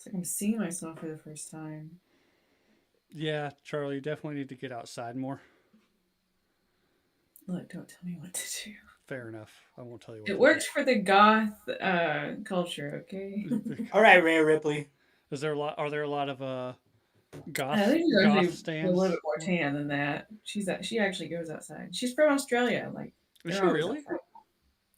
It's like I'm seeing myself for the first time. Yeah, Charlie, you definitely need to get outside more. Look, don't tell me what to do. Fair enough. I won't tell you what It to do. works for the goth culture, okay? All right, Rhea Ripley. Is there a lot? Are there a lot of I goth think she's goth actually a little stands? bit more tan than that. She actually goes outside. She's from Australia. Like Is they're she always really? outside.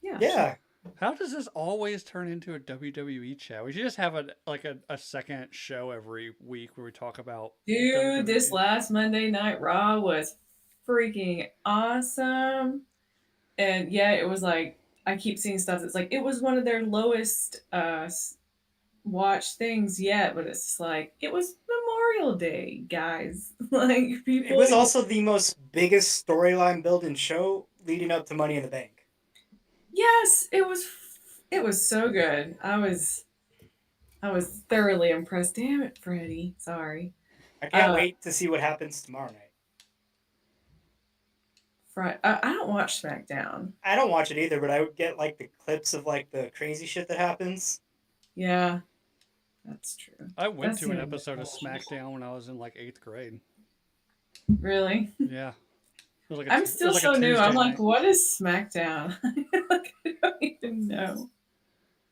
Yeah. Yeah, How does this always turn into a WWE chat? We should just have a second show every week where we talk about Dude, this WWE. last Monday Night Raw was freaking awesome. And yeah, it was like I keep seeing stuff that's like it was one of their lowest watch things yet, but it's like it was Memorial Day, guys. Like it was people also the most biggest storyline building show leading up to Money in the Bank. yes, it was so good. I was thoroughly impressed. Damn it, Freddie. Sorry. I can't Uh wait to see what happens tomorrow night. I don't watch SmackDown. I don't watch it either, but I would get like the clips of like the crazy shit that happens. Yeah, that's true. I went That's to the an only way episode I of watch it. SmackDown when I was in like eighth grade. Really? Yeah, I'm it still was like a so new. I'm Tuesday like, night. what is SmackDown? Like, I don't even know.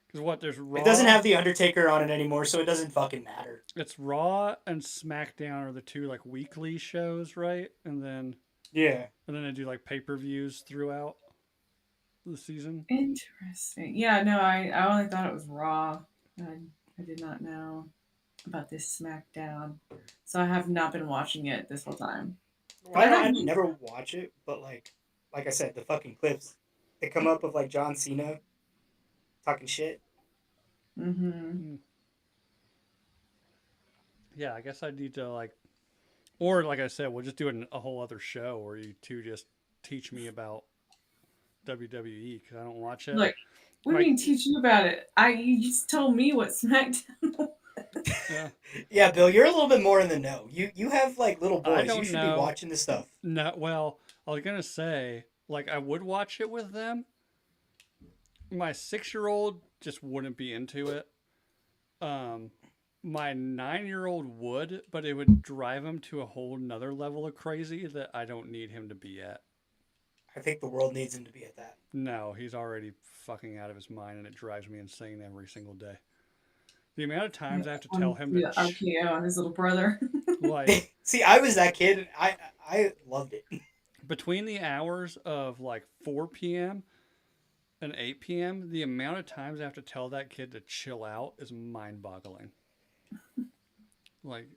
Because what there's It doesn't Raw, have the Undertaker on it anymore, so it doesn't fucking matter. it's Raw and SmackDown are the two like weekly shows, right? Yeah. And then they do like pay-per-views throughout the season. Interesting. Yeah, no, I only thought it was Raw. I, I did not know about this SmackDown. So I have not been watching it this whole time. Well, But I have. I never watch it, but like I said, the fucking clips that come up of like John Cena talking shit. Mm-hmm. Hmm. Yeah, I guess I need to like, or like I said, we'll just do a whole other show where you two just teach me about WWE because I don't watch it. Look, what do you Like, mean teach you about it? You just told me what SmackDown was. yeah, Yeah, Bill, you're a little bit more in the know. You have like little I boys. You don't should be know. watching this stuff. No, well, I was gonna say like I would watch it with them. My 6-year-old just wouldn't be into it. Um, my 9-year-old would, but it would drive him to a whole nother level of crazy that I don't need him to be at. I think the world needs him to be at that. No, he's already fucking out of his mind, and it drives me insane every single day. The amount of times I have to tell him to The RKO on his little brother. like See, I was that kid. I loved it. between the hours of like 4 p.m. and 8 p.m., the amount of times I have to tell that kid to chill out is mind-boggling. Like,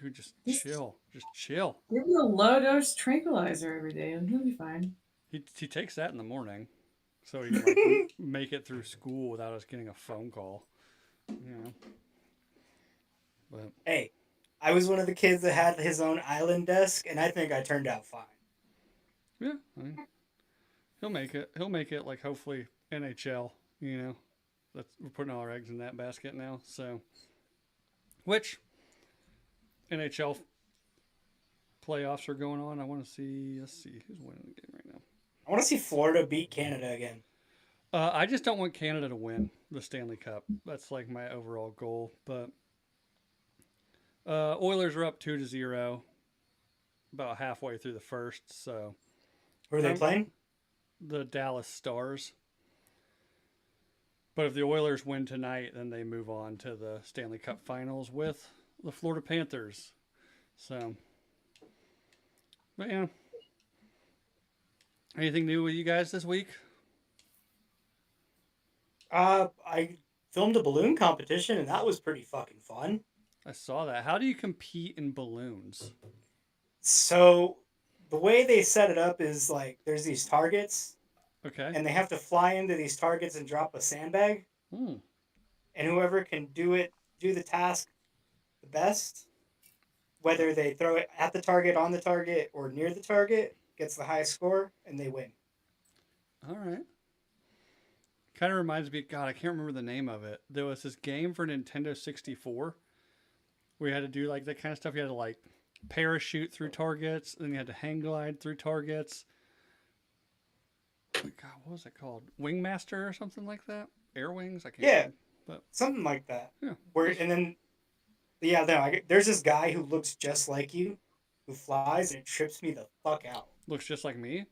dude, just Just chill, just chill. give him a low dose tranquilizer every day, and he'll be fine. He takes that in the morning, so he can like make it through school without us getting a phone call. You know, but Hey, I was one of the kids that had his own island desk, and I think I turned out fine. yeah, I mean, he'll make it. He'll make it. Like hopefully NHL. You know, that's we're putting all our eggs in that basket now. So, which NHL playoffs are going on. I want to see. Let's see who's winning the game right now. I want to see Florida beat Canada again. I just don't want Canada to win the Stanley Cup. That's like my overall goal. But Oilers are up 2-0, about halfway through the first. So Who are they I'm playing? the Dallas Stars. But if the Oilers win tonight, then they move on to the Stanley Cup Finals with the Florida Panthers. So, but yeah, anything new with you guys this week? I filmed a balloon competition, and that was pretty fucking fun. I saw that. How do you compete in balloons? So the way they set it up is like there's these targets, Okay. and they have to fly into these targets and drop a sandbag, Hmm. and whoever can do the task the best, whether they throw it at the target, on the target, or near the target, gets the highest score, and they win. All right. Kind of reminds me. God, I can't remember the name of it. There was this game for Nintendo 64 where you had to do like that kind of stuff. You had to like parachute through targets, and then you had to hang glide through targets. God, what was it called? Wingmaster or something like that? Air Wings? I can't Yeah, remember. But something like that. yeah, Where just and then Yeah, no, there's this guy who looks just like you, who flies, and it trips me the fuck out. Looks just like me.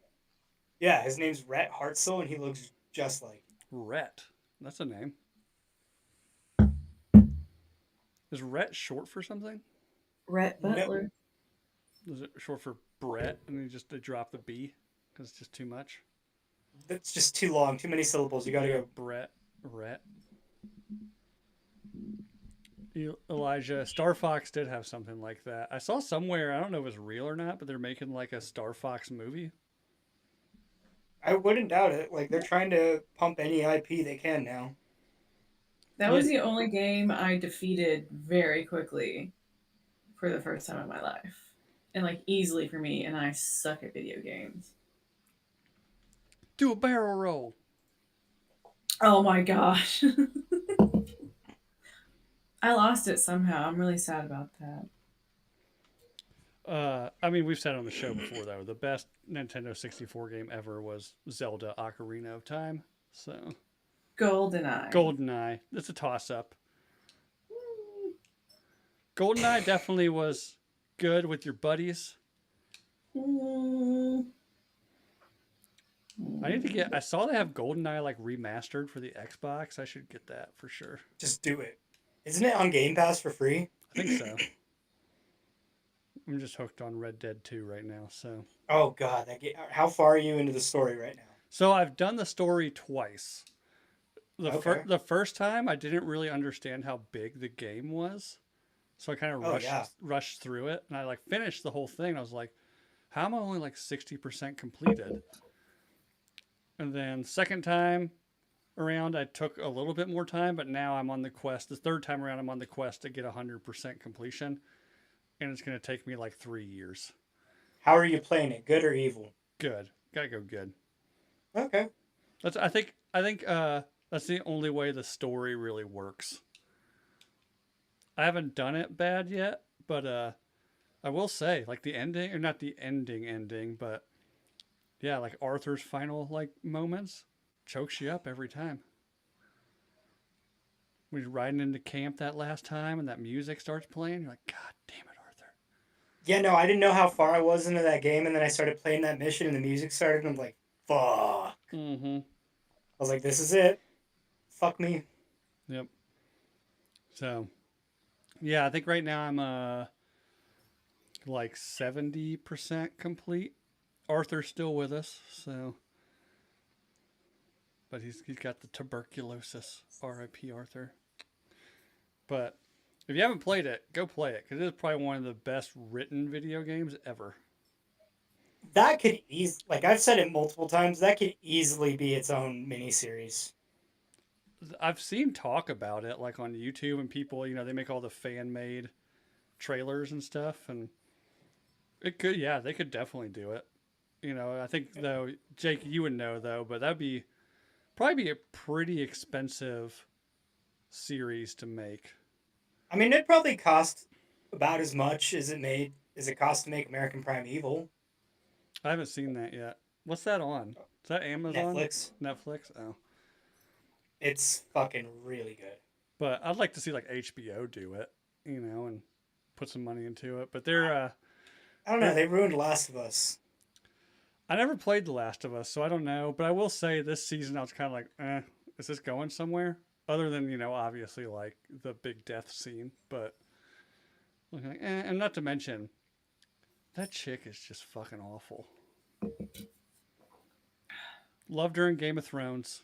Yeah, his name's Rhett Hartzell, and he looks just like you. Rhett. That's a name. Is Rhett short for something? Rhett No, Butler. Is it short for Brett? And they drop the B because it's just too much. that's just too long, too many syllables. You gotta Yeah, go. Brett, Rhett. Elijah, Star Fox did have something like that. I saw somewhere, I don't know if it's real or not, but they're making like a Star Fox movie. I wouldn't doubt it. Like they're trying to pump any IP they can now. That Yeah, was the only game I defeated very quickly for the first time in my life. And like easily for me, and I suck at video games. do a barrel roll. Oh my gosh. I lost it somehow. I'm really sad about that. I mean, we've said on the show before though, the best Nintendo 64 game ever was Zelda: Ocarina of Time. So, GoldenEye. GoldenEye, it's a toss-up. GoldenEye definitely was good with your buddies. Mm. I need to get. I saw they have GoldenEye like remastered for the Xbox. I should get that for sure. Just do it. Isn't it on Game Pass for free? I think so. I'm just hooked on Red Dead 2 right now. Oh god, that game. How far are you into the story right now? So I've done the story twice. Okay. The first time I didn't really understand how big the game was, so I kind of Oh yeah. rushed through it, and I like finished the whole thing. I was like, how am I only like 60% completed? And then second time around, I took a little bit more time, but now I'm on the quest. The third time around, I'm on the quest to get 100% completion, and it's going to take me like 3 years. How are you playing it? Good or evil? Good, gotta go good. Okay. That's I think that's the only way the story really works. I haven't done it bad yet, but I will say like the ending or not the ending, but yeah, like Arthur's final like moments chokes you up every time. When you're riding into camp that last time and that music starts playing, you're like, God damn it, Arthur. Yeah, no, I didn't know how far I was into that game, and then I started playing that mission, and the music started, and I'm like, fuck. Mm-hmm. I was like, this is it. Fuck me. Yep. So yeah, I think right now I'm like 70% complete. Arthur's still with us, so but he's got the tuberculosis. R.I.P. Arthur. But if you haven't played it, go play it because it is probably one of the best written video games ever. That could easily, like I've said it multiple times, that could easily be its own miniseries. I've seen talk about it like on YouTube and people, they make all the fan made trailers and stuff, and it could, yeah, they could definitely do it. I think though, Jake, you would know though, but that'd be probably be a pretty expensive series to make. I mean, it probably cost about as much as it cost to make American Prime Evil. I haven't seen that yet. What's that on? Is that Amazon? Netflix. Netflix? Oh. It's fucking really good. But I'd like to see like HBO do it, and put some money into it. But I don't know. they're They ruined Last of Us. I never played The Last of Us, so I don't know. But I will say this season I was kind of like, is this going somewhere? Other than obviously like the big death scene, but looking like, and not to mention that chick is just fucking awful. Loved her in Game of Thrones.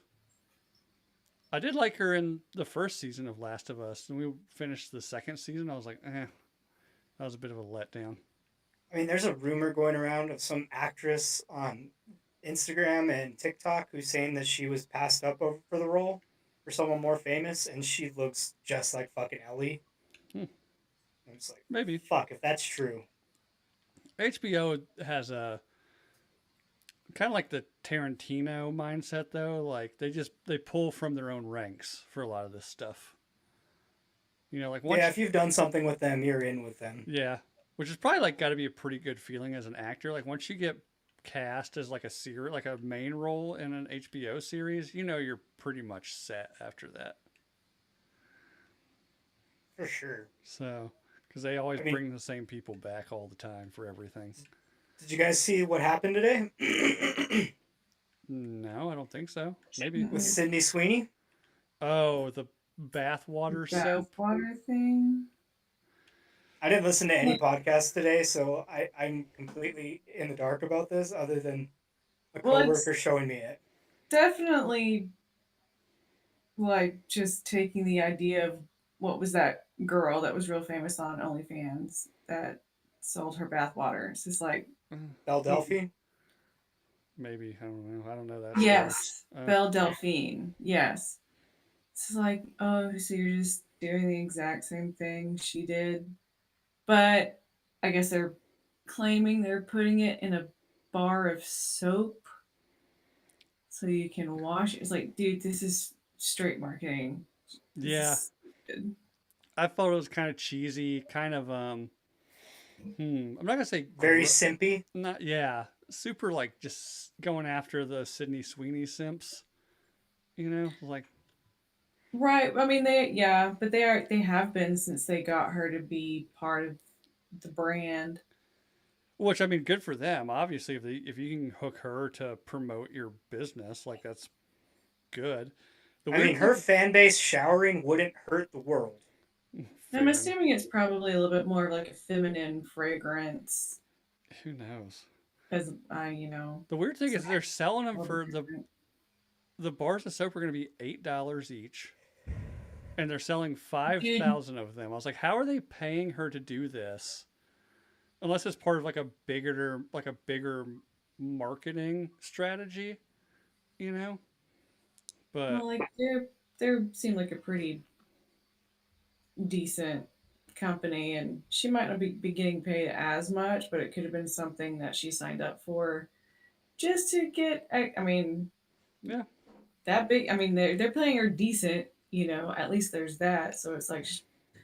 I did like her in the first season of Last of Us, and we finished the second season. I was like, that was a bit of a letdown. I mean, there's a rumor going around of some actress on Instagram and TikTok who's saying that she was passed up over for the role for someone more famous, and she looks just like fucking Ellie. Hmm, I'm just like, maybe fuck, if that's true. HBO has a kind of like the Tarantino mindset though. Like they pull from their own ranks for a lot of this stuff. Like Yeah, once if you've done something with them, you're in with them. yeah, which is probably like got to be a pretty good feeling as an actor. Like once you get cast as like like a main role in an HBO series, you're pretty much set after that. for sure. So, because they always I mean, bring the same people back all the time for everything. did you guys see what happened today No, I don't think so. Maybe. with Mm-mm. Sydney Sweeney? Oh, the bathwater Bath soap. water thing. I didn't listen to any Well, podcasts today, so I'm completely in the dark about this, other than a well, it's coworker showing me it. definitely like just taking the idea of what was that girl that was real famous on OnlyFans that sold her bath water. It's just like, Belle you, Delphine. Maybe. I don't know. I don't know that story. yes, Oh, Belle Delphine. Yes. It's like, oh, so you're just doing the exact same thing she did. But I guess they're claiming they're putting it in a bar of soap so you can wash it. It's like, dude, this is straight marketing. This yeah. is stupid. I thought it was kind of cheesy, kind of I'm not gonna say Very simpy. not yeah, super like just going after the Sydney Sweeney simps. You know, like Right. I mean, yeah, but they have been since they got her to be part of the brand. which I mean, good for them. Obviously, if you can hook her to promote your business, like that's good. The I weird mean, her thing, fan base showering wouldn't hurt the world. I'm fair. assuming it's probably a little bit more of like a feminine fragrance, Who knows? because I The weird thing some is they're selling them a little for different. the bars of soap are going to be $8 each, and they're selling Dude, 5,000 of them. I was like, how are they paying her to do this? Unless it's part of like a bigger marketing strategy, you know. But well, like they seem like a pretty decent company, and she might not be getting paid as much, but it could have been something that she signed up for just to get. I mean, yeah, that big. I mean, they're paying her decent. At least there's that. So it's like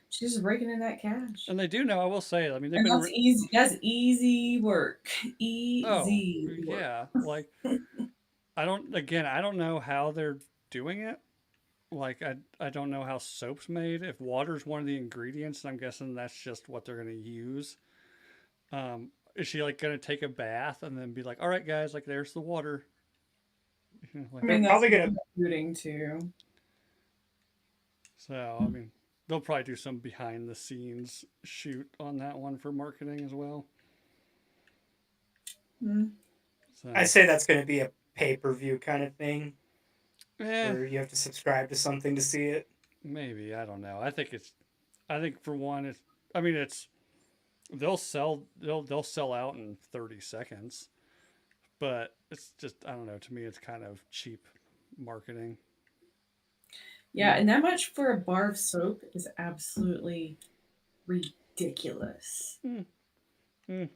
she's just raking in that cash, and they do know. I will say, I mean, they've and been that's easy. That's easy work. oh Easy work. yeah, like I don't know how they're doing it. Like I don't know how soap's made. If water's one of the ingredients, I'm guessing that's just what they're gonna use. Is she like gonna take a bath and then be like, all right, guys, like there's the water? I Like They're mean, that's probably what gonna I'm shooting to. so. I mean, they'll probably do some behind the scenes shoot on that one for marketing as well. Hmm. I So say that's gonna be a pay-per-view kind of thing yeah, where you have to subscribe to something to see it. maybe I don't know. I think for one, it's. I mean, it's they'll sell out in 30 seconds, but it's just I don't know. To me, it's kind of cheap marketing. Yeah, and that much for a bar of soap is absolutely ridiculous. Mm, mm.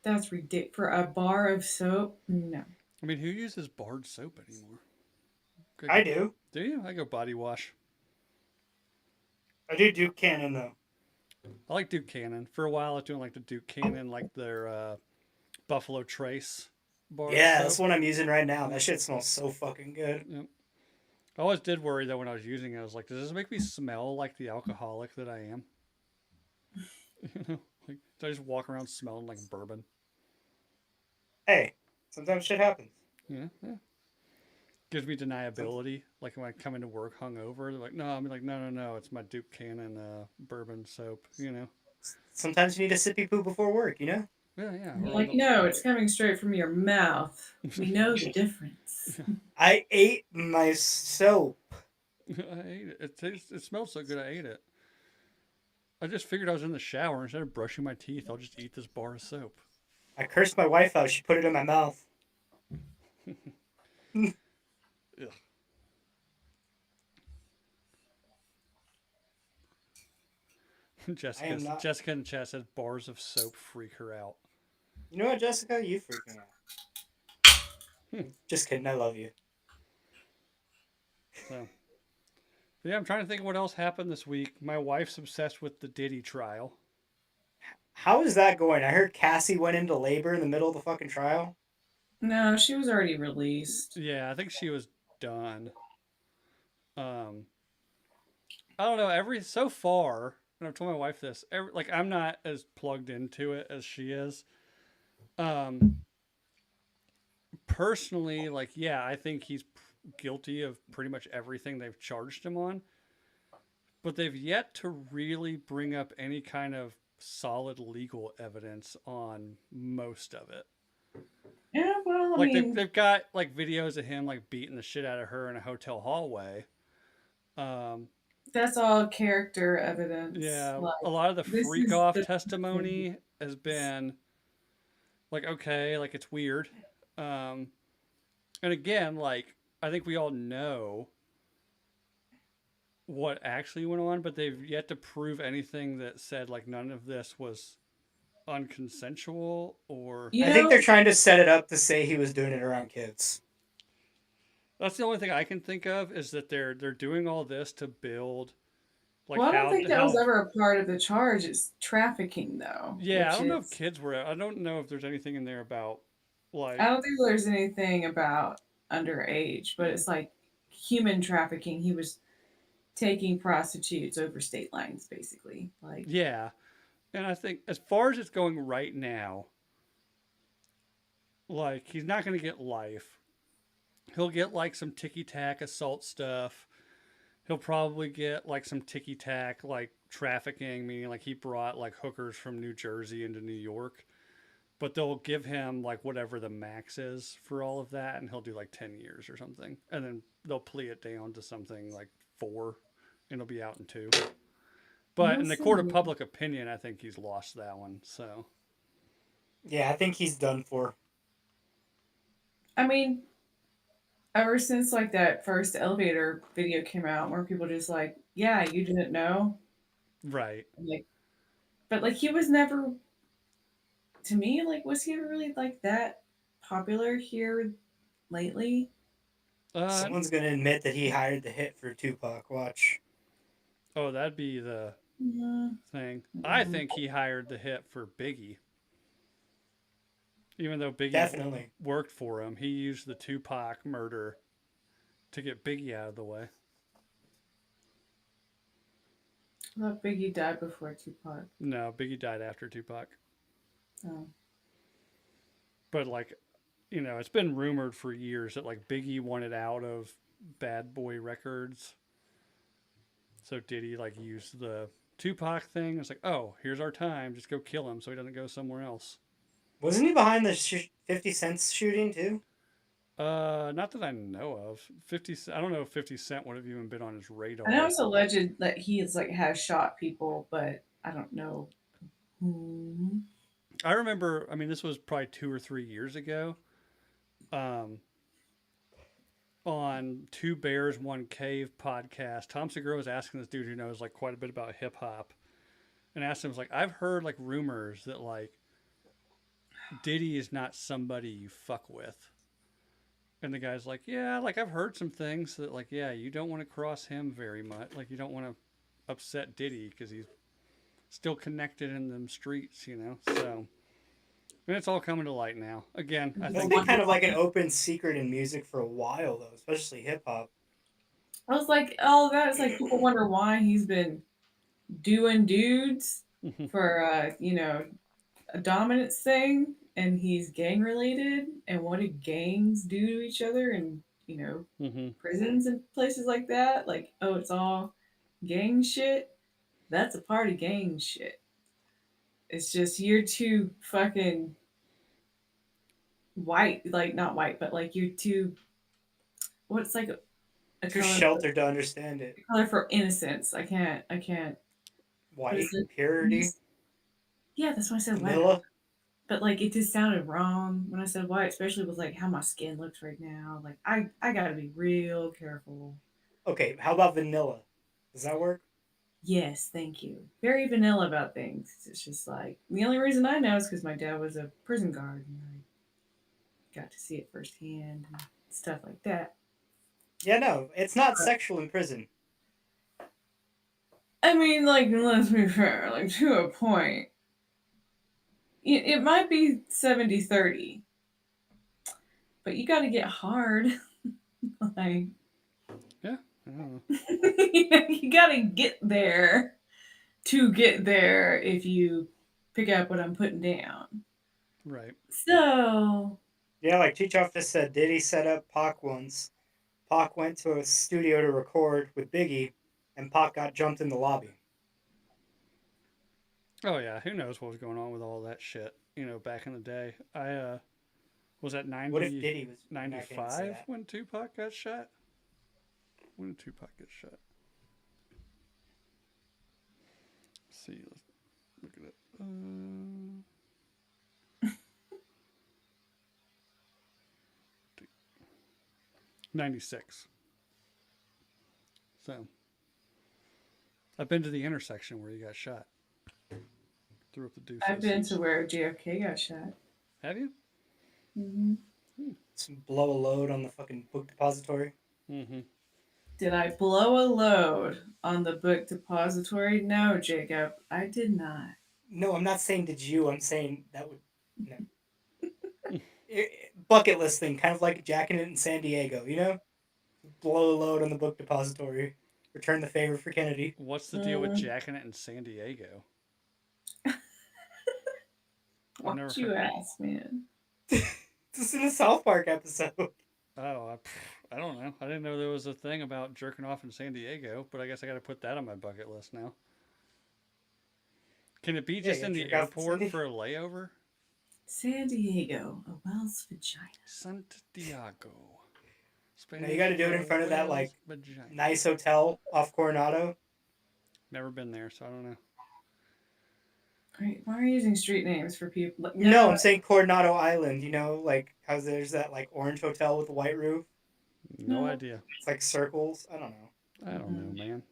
That's ridiculous. For a bar of soap? No. I mean, who uses barred soap anymore? I Good. do. Do you? I go body wash. I do Duke Cannon though. I like Duke Cannon. For a while, I was doing like the Duke Cannon, like their Buffalo Trace bar Yeah, that's soap. what I'm using right now. Yep. That shit smells so fucking good. Yep. I always did worry though when I was using it. I was like, does this make me smell like the alcoholic that I am? You know, like do I just walk around smelling like bourbon? Hey, sometimes shit happens. Yeah, yeah. Gives me Some, deniability. Like when I come into work hungover, they're like, no, I'm like, no, no, no, it's my Duke Cannon bourbon soap. You know. sometimes you need a sippy poo before work, you know? Yeah, yeah. You're Or like, no, it's coming straight from your mouth. We know the difference. I ate my soap. I ate it. It smells so good. I ate it. I just figured I was in the shower instead of brushing my teeth. I'll just eat this bar of soap. I cursed my wife out. She put it in my mouth. Ugh. I am not. Jessica in the chat says bars of soap freak her out. You know what, Jessica? You freaking out. Hmm. Just kidding. I love you. So yeah, I'm trying to think of what else happened this week. My wife's obsessed with the Diddy trial. How is that going? I heard Cassie went into labor in the middle of the fucking trial. No, she was already released. Yeah, I think she was done. Um, I don't know. Every so far, and I've told my wife this. Like I'm not as plugged into it as she is. Um, Personally, like yeah, I think he's guilty of pretty much everything they've charged him on, but they've yet to really bring up any kind of solid legal evidence on most of it. Yeah, well, I Like mean, they've got like videos of him like beating the shit out of her in a hotel hallway. Um, that's all character evidence. yeah, Like, a lot of the this freak is off the testimony has been like okay, like it's weird. Um, and again, like I think we all know what actually went on, but they've yet to prove anything that said like none of this was unconsensual or you I think know, they're trying to set it up to say he was doing it around kids. that's the only thing I can think of is that they're doing all this to build like well, I don't think that was how ever a part of the charge. It's trafficking, though, yeah, I which don't know if is, kids were I don't know if there's anything in there about I like don't think there's anything about underage, but it's like human trafficking. He was taking prostitutes over state lines, basically. Like, yeah. And I think as far as it's going right now, like he's not going to get life. He'll get like some ticky tack assault stuff. He'll probably get like some ticky tack like trafficking, meaning like he brought like hookers from New Jersey into New York. But they'll give him like whatever the max is for all of that, and he'll do like 10 years or something, and then they'll plea it down to something like 4, and he'll be out in 2. But we'll in the see. court of public opinion, I think he's lost that one. So Yeah, I think he's done for. I mean, ever since like that first elevator video came out, where people just like, yeah, you didn't know, right, like, but like he was never, to me, like, was he ever really like that popular here lately? uh, Someone's gonna admit that he hired the hit for Tupac. Watch. oh, that'd be the Mm-hmm. thing. I think he hired the hit for Biggie. Even though Biggie Definitely. worked for him, he used the Tupac murder to get Biggie out of the way. I thought Biggie died before Tupac. No, Biggie died after Tupac. Oh. But like, it's been rumored for years that like Biggie wanted out of Bad Boy Records. So did he like use the Tupac thing? It's like, oh, here's our time. Just go kill him so he doesn't go somewhere else. Wasn't he behind the 50 Cent shooting too? Not that I know of. 50. I don't know if 50 Cent would have even been on his I know radar. it's alleged that he is like has shot people, but I don't know. Hmm. I remember. I mean, this was probably 2 or 3 years ago. Um, on Two Bears One Cave podcast, Tom Segura was asking this dude who knows like quite a bit about hip hop, and asked him, was like, I've heard like rumors that like Diddy is not somebody you fuck with. And the guy's like, yeah, like I've heard some things that like, yeah, you don't want to cross him very much. Like you don't want to upset Diddy because he's still connected in them streets. So, and it's all coming to light now. Again, I That's think been kind of like an open secret in music for a while, though, especially hip hop. I was like, oh, that is like people wonder why he's been doing dudes for a dominance thing, and he's gang related, and what do gangs do to each other, and mm-hmm. prisons and places like that. Like, oh, it's all gang shit. That's a part of gang shit. It's just you're too fucking white, like not white, but like you're too. What's like a Too color? sheltered to understand it. Color for innocence. I can't. I can't. But it's White, like, purity, yeah, that's why I said white. vanilla. But like it just sounded wrong when I said white, especially with like how my skin looks right now. Like I gotta be real careful. Okay, how about vanilla? Does that work? Yes, thank you. Very vanilla about things. It's just like the only reason I know is because my dad was a prison guard and I got to see it firsthand and stuff like that. Yeah, no, it's not But sexual in prison. I mean, like, let's be fair, like to a point. It might be 70-30, but you got to get hard. Like, Yeah, Oh, You gotta get there to get there if you pick up what I'm putting down. right. So, Yeah, like Chichoff just said, Diddy set up Pac once. Pac went to a studio to record with Biggie, and Pac got jumped in the lobby. Oh yeah, who knows what was going on with all that shit? Back in the day. I was at What if 90, Diddy was? You're not going to say 95 that. when Tupac got shot. When did Tupac get shot? Let's see, let's look at it. 96. So I've been to the intersection where you got shot. Threw up the I've deuces. been to where JFK got shot. Have you? Hmm. Just blow a load on the fucking book depository. Mm-hmm. Did I blow a load on the book depository? No, Jacob, I did not. No, I'm not saying did you. I'm saying that would no. Bucket list thing, kind of like jacking it in San Diego. Blow a load on the book depository. Return the favor for Kennedy. What's the deal with Mm, jacking it in San Diego? I've why'd never you heard. ask, man? This is in a South Park episode. Oh, I don't know. I didn't know there was a thing about jerking off in San Diego, but I guess I got to put that on my bucket list now. Can it be Yeah, just you in the jerk off in San airport Diego. for a layover? San Diego, a whale's vagina. Santiago. No, you Spanish got to do it for in a front of that whale's like vagina. nice hotel off Coronado. Never been there, so I don't know. Why are you using street names for people? Like, No, no, I'm saying Coronado Island. Like how there's that like orange hotel with the white roof. No no. idea. It's like circles. I don't know. I don't know, Mm-mm. man.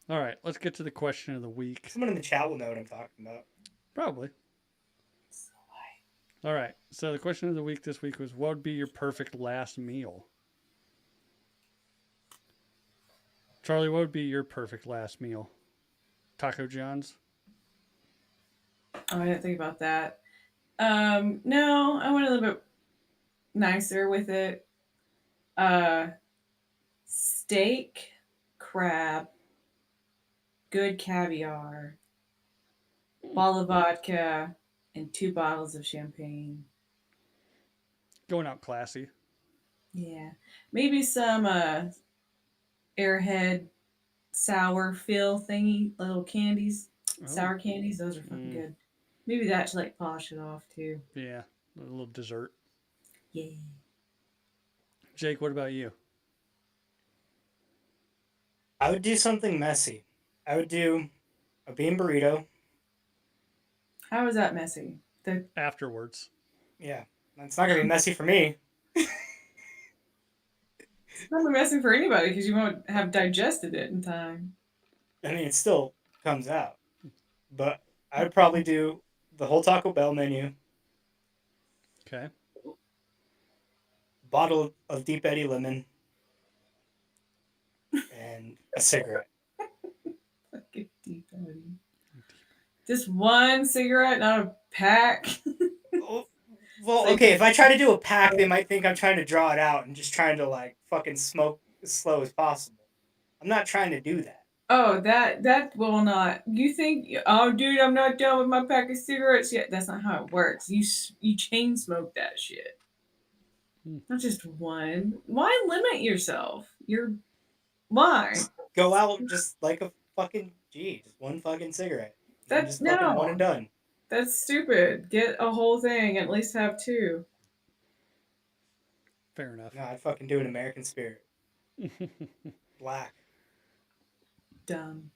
All right, let's get to the question of the week. Someone in the chat will know what I'm talking about. Probably. So why? All right, so the question of the week this week was what would be your perfect last meal? Charlie, what would be your perfect last meal? Taco John's? Oh, I didn't think about that. No, I went a little bit nicer with it. Uh, Steak, crab, good caviar, Hmm. bottle of vodka, and 2 bottles of champagne. Going out classy. Yeah, maybe some Airhead sour fill thingy, little candies, Oh. sour candies. Those are fucking Mm, good. Maybe that to like polish it off too. yeah, a little dessert. Yeah. Jake, what about you? I would do something messy. I would do a bean burrito. How is that messy? The Afterwards. Yeah, it's not gonna be messy for me. It's not messy for anybody because you won't have digested it in time. I mean, it still comes out, but I would probably do the whole Taco Bell menu, Okay. bottle of Deep Eddy lemon, and a cigarette. Fucking deep Eddy. Just one cigarette, not a pack. Oh, well, Like, okay, if I try to do a pack, they might think I'm trying to draw it out and just trying to like fucking smoke as slow as possible. I'm not trying to do that. oh, that will not. You think? Oh, dude, I'm not done with my pack of cigarettes yet. That's not how it works. You chain smoke that shit. Hmm. Not just one. Why limit yourself? Why? Go out just like a fucking G, just one fucking cigarette, and then That just fucking one no. and done. That's stupid. Get a whole thing. At least have two. Fair enough. No, I'd fucking do an American Spirit, black. Dumb.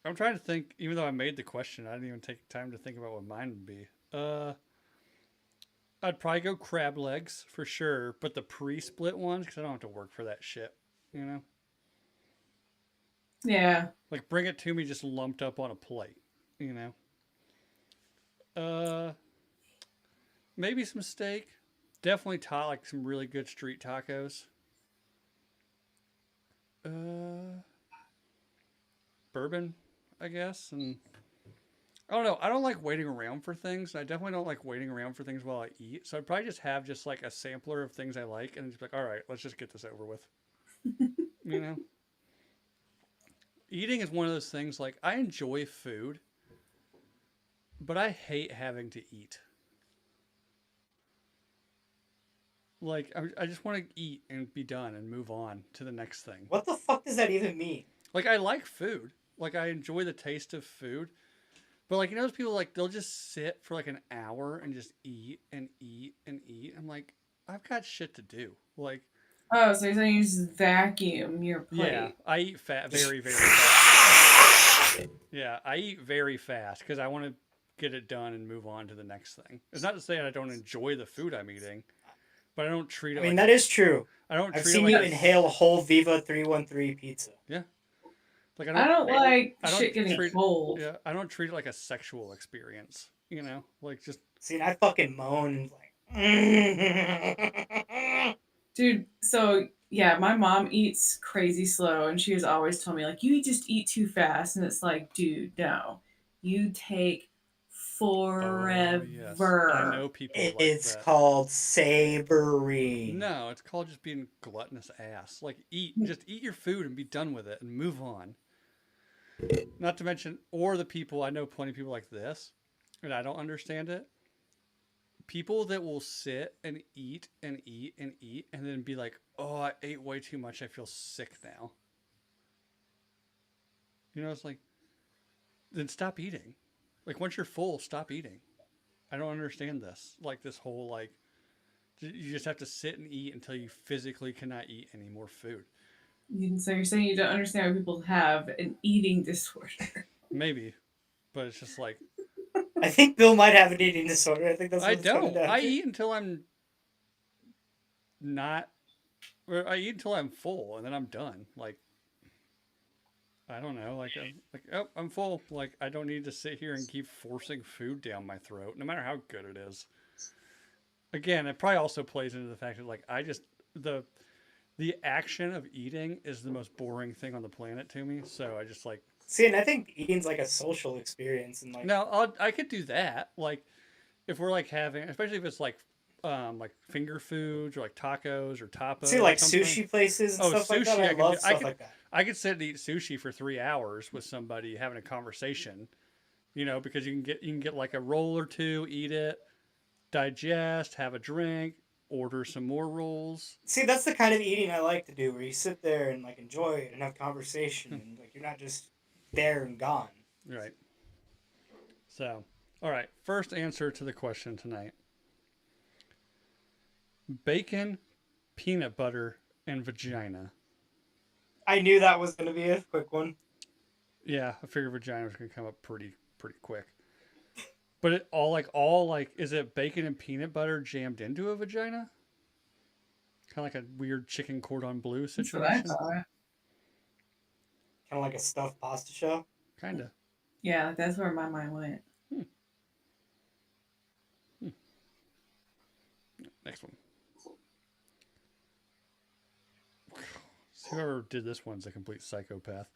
I'm trying to think, even though I made the question, I didn't even take time to think about what mine would be. I'd probably go crab legs for sure, but the pre-split ones because I don't have to work for that shit. You know, Yeah. like bring it to me just lumped up on a plate. You know, uh, maybe some steak. Definitely like some really good street tacos. Uh, Bourbon, I guess, and I don't know. I don't like waiting around for things. I definitely don't like waiting around for things while I eat. So I'd probably just have like a sampler of things I like and just be like, all right, let's just get this over with. You know? eating is one of those things. Like I enjoy food, but I hate having to eat. Like I just want to eat and be done and move on to the next thing. What the fuck does that even mean? Like I like food. Like I enjoy the taste of food. But like those people like they'll just sit for like an hour and just eat and eat and eat. I'm like, I've got shit to do. Like, Oh, so you're saying you just vacuum your yeah, plate? I eat very very fast. Yeah, I eat very fast because I want to get it done and move on to the next thing. It's not to say I don't enjoy the food I'm eating, but I don't treat I it mean, like that is true. I don't I've treat it seen like you a inhale a whole Viva 313 pizza. yeah. Like I don't like I don't shit getting treat cold. yeah I don't treat it like a sexual experience. You know, like just See, and I fucking moan and like. Dude, so yeah, my mom eats crazy slow and she has always told me like you just eat too fast and it's like, dude, no. You take oh yes, I forever. know people like It's that. called savoring. No, it's called just being gluttonous ass. Like just eat your food and be done with it and move on. Not to mention, or the people I know, plenty of people like this, and I don't understand it. People that will sit and eat and eat and eat and then be like, "Oh, I ate way too much. I feel sick now." You know, it's like then stop eating. Like once you're full, stop eating. I don't understand this. Like this whole like you just have to sit and eat until you physically cannot eat any more food. So you're saying you don't understand why people have an eating disorder. Maybe, but it's just like I think Bill might have an eating disorder. I think that's I what it's coming don't. down I to. eat until I'm not or I eat until I'm full and then I'm done. Like I don't know, like oh, I'm full. Like I don't need to sit here and keep forcing food down my throat, no matter how good it is. Again, it probably also plays into the fact that like I just the action of eating is the most boring thing on the planet to me. So I just like See, and I think eating's like a social experience, and like, now I could do that. Like if we're like having, especially if it's like finger foods or like tacos or see, tapas or like something. sushi places and Oh, stuff like that. sushi! I I could do. love stuff like that. I could sit and eat sushi for 3 hours with somebody having a conversation. You know, because you can get like a roll or two, eat it, digest, have a drink, order some more rolls. See, that's the kind of eating I like to do, where you sit there and like enjoy it and have conversation, and like you're not just there and gone. Right. So, all right. First answer to the question tonight: bacon, peanut butter, and vagina. I knew that was gonna be a quick one. Yeah, I figured vagina was gonna come up pretty quick. But it all like is it bacon and peanut butter jammed into a vagina? Kind of like a weird chicken cordon bleu That's what I situation. thought. Kind of like a stuffed pasta shell. Kinda. Yeah, that's where my mind went. Hmm. Hmm. Next one. Whoever did this one's a complete psychopath.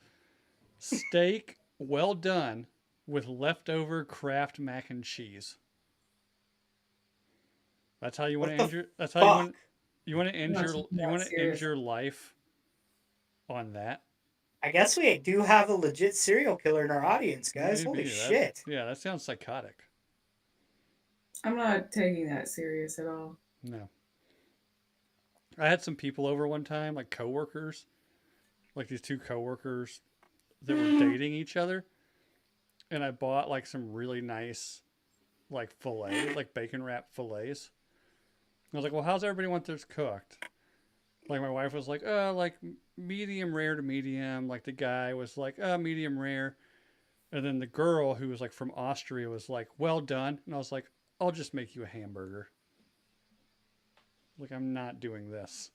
Steak well done with leftover Kraft mac and cheese. That's how you want What to the end your. That's how fuck? you want to I'm end not taking you that want to end serious. your life on that. I guess we do have a legit serial killer in our audience, guys. Holy Maybe that. shit. Yeah, that sounds psychotic. I'm not taking that serious at all. No, I had some people over one time, like coworkers, like these two coworkers that were dating each other, and I bought like some really nice, like fillet, like bacon wrap fillets. I was like, well, how's everybody want theirs cooked? Like my wife was like, like medium rare to medium. Like the guy was like, medium rare. And then the girl who was like from Austria was like, well done. And I was like, I'll just make you a hamburger. Like I'm not doing this.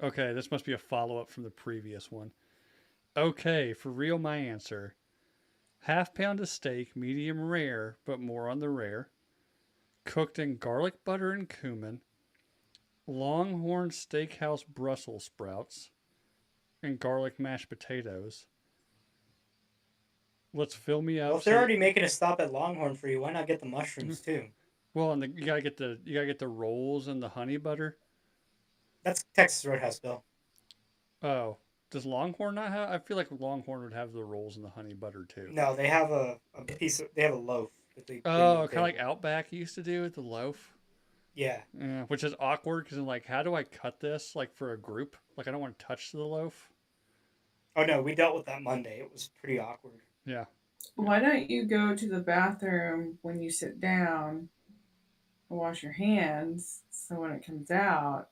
Okay, this must be a follow up from the previous one. Okay, for real, my answer: half pound of steak, medium rare, but more on the rare, cooked in garlic butter and cumin, Longhorn Steakhouse Brussels sprouts, and garlic mashed potatoes. Let's fill me Well, up. if they're So, already making a stop at Longhorn for you, why not get the mushrooms too? well, and you gotta get the rolls and the honey butter. That's Texas Roadhouse, Bill. Oh, does Longhorn not have? I feel like Longhorn would have the rolls and the honey butter too. No, they have a piece of they have a loaf that they bring to Oh, the kind of like table. Outback used to do with the loaf. Yeah. Yeah, which is awkward because I'm like, how do I cut this like for a group? Like, I don't want to touch the loaf. Oh no, we dealt with that Monday. It was pretty awkward. Yeah, yeah. Why don't you go to the bathroom when you sit down and wash your hands so when it comes out,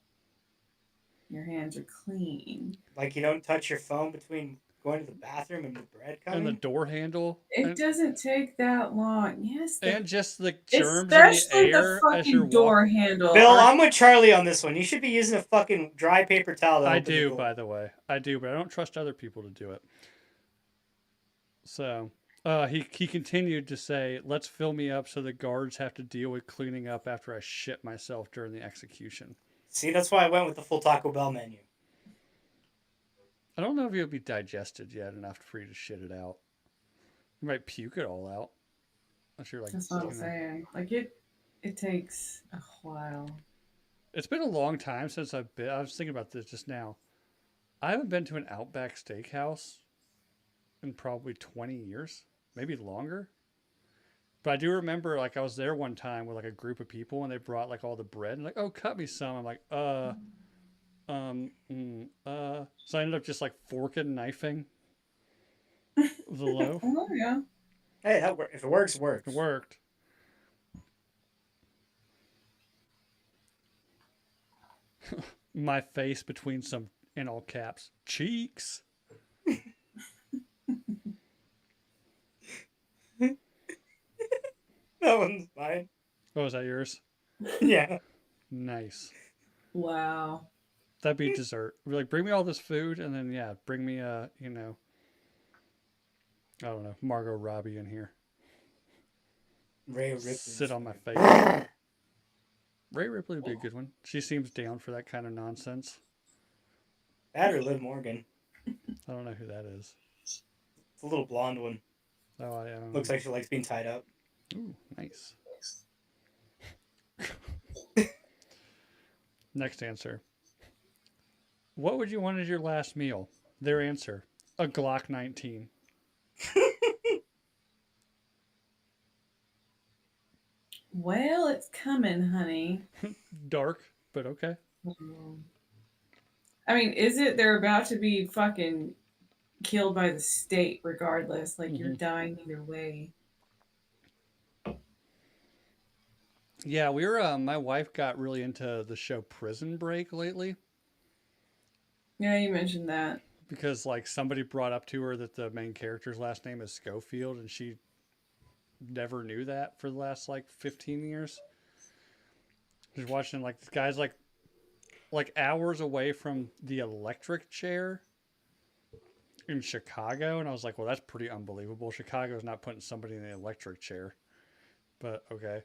your hands are clean? Like you don't touch your phone between going to the bathroom and the bread And the coming. door handle, It doesn't take that long. Yes, and just the germs in the especially the air as you're fucking door walking. handle. Bill, I'm with Charlie on this one. You should be using a fucking dry paper towel to I open the do, door. by the way. I do, but I don't trust other people to do it. So he continued to say, "Let's fill me up so the guards have to deal with cleaning up after I shit myself during the execution." See, that's why I went with the full Taco Bell menu. I don't know if it'll be digested yet enough for you to shit it out. You might puke it all out. Unless you're like, That's what you I'm know. saying. Like it takes a while. It's been a long time since I've been. I was thinking about this just now. I haven't been to an Outback Steakhouse in probably 20 years, maybe longer. But I do remember, like, I was there one time with like a group of people, and they brought like all the bread, and like, oh, cut me some. I'm like, So I ended up just like forking and knifing the loaf. Oh yeah. Hey, if it works, it It works. worked. My face between some, in all caps, cheeks. That one's fine. Oh, is that yours? Yeah. Nice. Wow. That'd be dessert. Be like, bring me all this food, and then yeah, bring me I don't know, Margot Robbie in here. Ray Ripley. Sit on my face. Ray Ripley would be a good one. She seems down for that kind of nonsense. That or Liv Morgan. I don't know who that is. It's a little blonde one. Oh, Looks like she likes being tied up. Ooh, nice. Next answer. What would you want as your last meal? Their answer: a Glock 19. Well, it's coming, honey. Dark, but okay. I mean, is it they're about to be fucking killed by the state regardless? Like you're dying either way. Yeah, we were. My wife got really into the show Prison Break lately Yeah, you mentioned that. because like somebody brought up to her that the main character's last name is Schofield, and she never knew that for the last like 15 years. She's watching like this guy's like hours away from the electric chair in Chicago, and I was like, well, that's pretty unbelievable. Chicago's not putting somebody in the electric chair, but okay.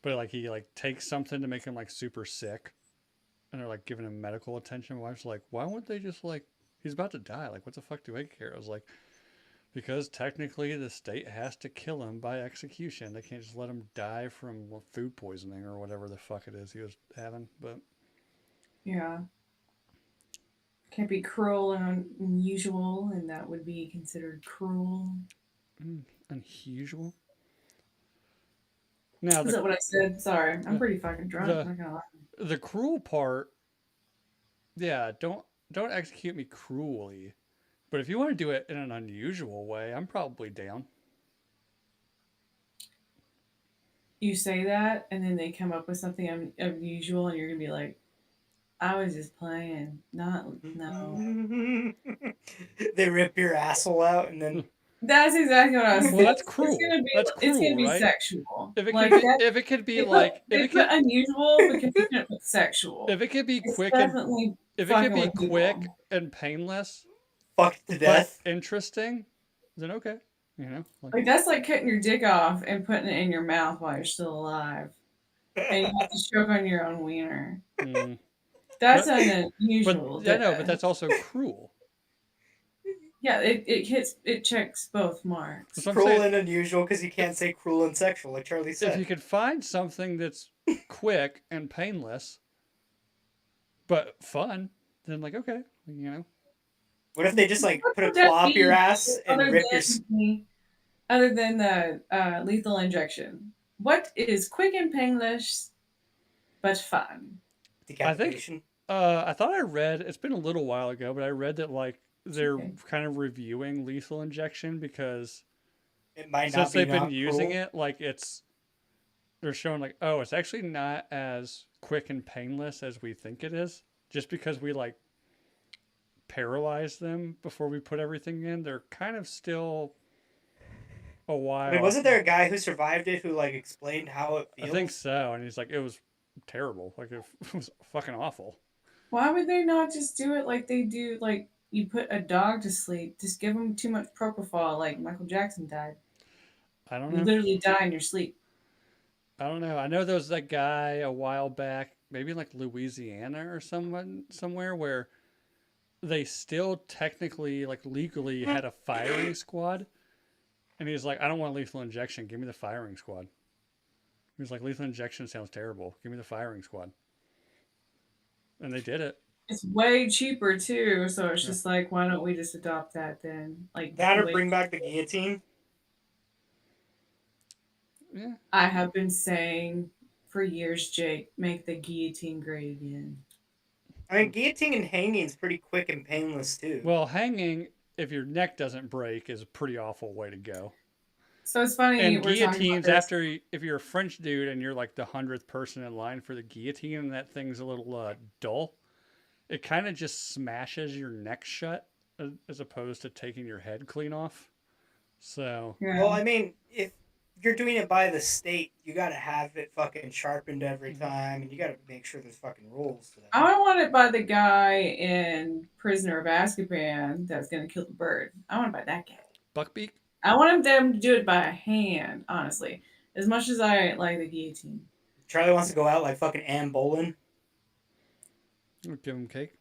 But like he like takes something to make him like super sick, and they're like giving him medical attention. My wife's like, why wouldn't they just like, he's about to die? Like, what the fuck do I care? I was like, because technically the state has to kill him by execution. They can't just let him die from food poisoning or whatever the fuck it is he was having. But Yeah. Can't be cruel and unusual, and that would be considered cruel. unusual. Now Is that what I said? Sorry, I'm pretty fucking drunk. the I'm not gonna lie. the cruel part, yeah, don't execute me cruelly. But if you want to do it in an unusual way, I'm probably down. You say that, and then they come up with something unusual, and you're gonna be like, "I was just playing, not no." They rip your asshole out and then That's exactly what I was Well, saying. that's cruel. That's It's gonna cruel, be right? sexual. If it Like could be, that, if it could be like, if they it put could, unusual because they couldn't put sexual. if it could be It's quick and definitely if it could fucking be with quick people. and painless, fucked to but death. interesting, then okay, you know. Like that's like cutting your dick off and putting it in your mouth while you're still alive, and you have to choke on your own wiener. Mm. That's But unusual. I know, but that's also cruel. Yeah, it checks both marks. That's what I'm Cruel saying. and unusual because you can't say cruel and sexual, like Charlie If said. you could find something that's quick and painless, but fun. Then like okay, you know. What if they just like What put a would that claw up your be ass and rip your? other than the lethal injection? What is quick and painless but fun? I think Decapitation. I thought I read it's been a little while ago, but I read that like It's they're okay. kind of reviewing lethal injection because It might since not be they've been not using cruel. it, like they're showing like, oh, it's actually not as quick and painless as we think it is. Just because we like paralyze them before we put everything in, they're kind of still a I mean, while. wasn't there a guy who survived it who like explained how it I think feels? so, and he's like, it was terrible. Like it was fucking awful. Why would they not just do it like they do? Like you put a dog to sleep, just give them too much propofol, like Michael Jackson died. I don't You know. literally die in your sleep. I don't know. I know there was that guy a while back, maybe in like Louisiana or someone somewhere where they still technically like legally had a firing squad, and he's like, I don't want lethal injection. Give me the firing squad. He was like, lethal injection sounds terrible. Give me the firing squad, and they did it. It's way cheaper too, so it's Yeah, just like, why don't we just adopt that then? Like That or wait. bring back the guillotine. yeah. I have been saying for years, Jake, make the guillotine great again. I mean, guillotine and hanging is pretty quick and painless too. Well, hanging if your neck doesn't break is a pretty awful way to go. So it's funny And we're talking about guillotines this. after if you're a French dude and you're like the 100th person in line for the guillotine and that thing's a little dull, it kind of just smashes your neck shut as opposed to taking your head clean off. So Well, Yeah. I mean, if you're doing it by the state, you gotta have it fucking sharpened every mhm. time, and you gotta make sure there's fucking rules to that. I don't want it by the guy in Prisoner of Azkaban that's gonna kill the bird. I want it by that guy. Buckbeak, I want them to do it by hand, honestly. As much as I like the guillotine. Charlie wants to go out like fucking Anne Boleyn. give him cake.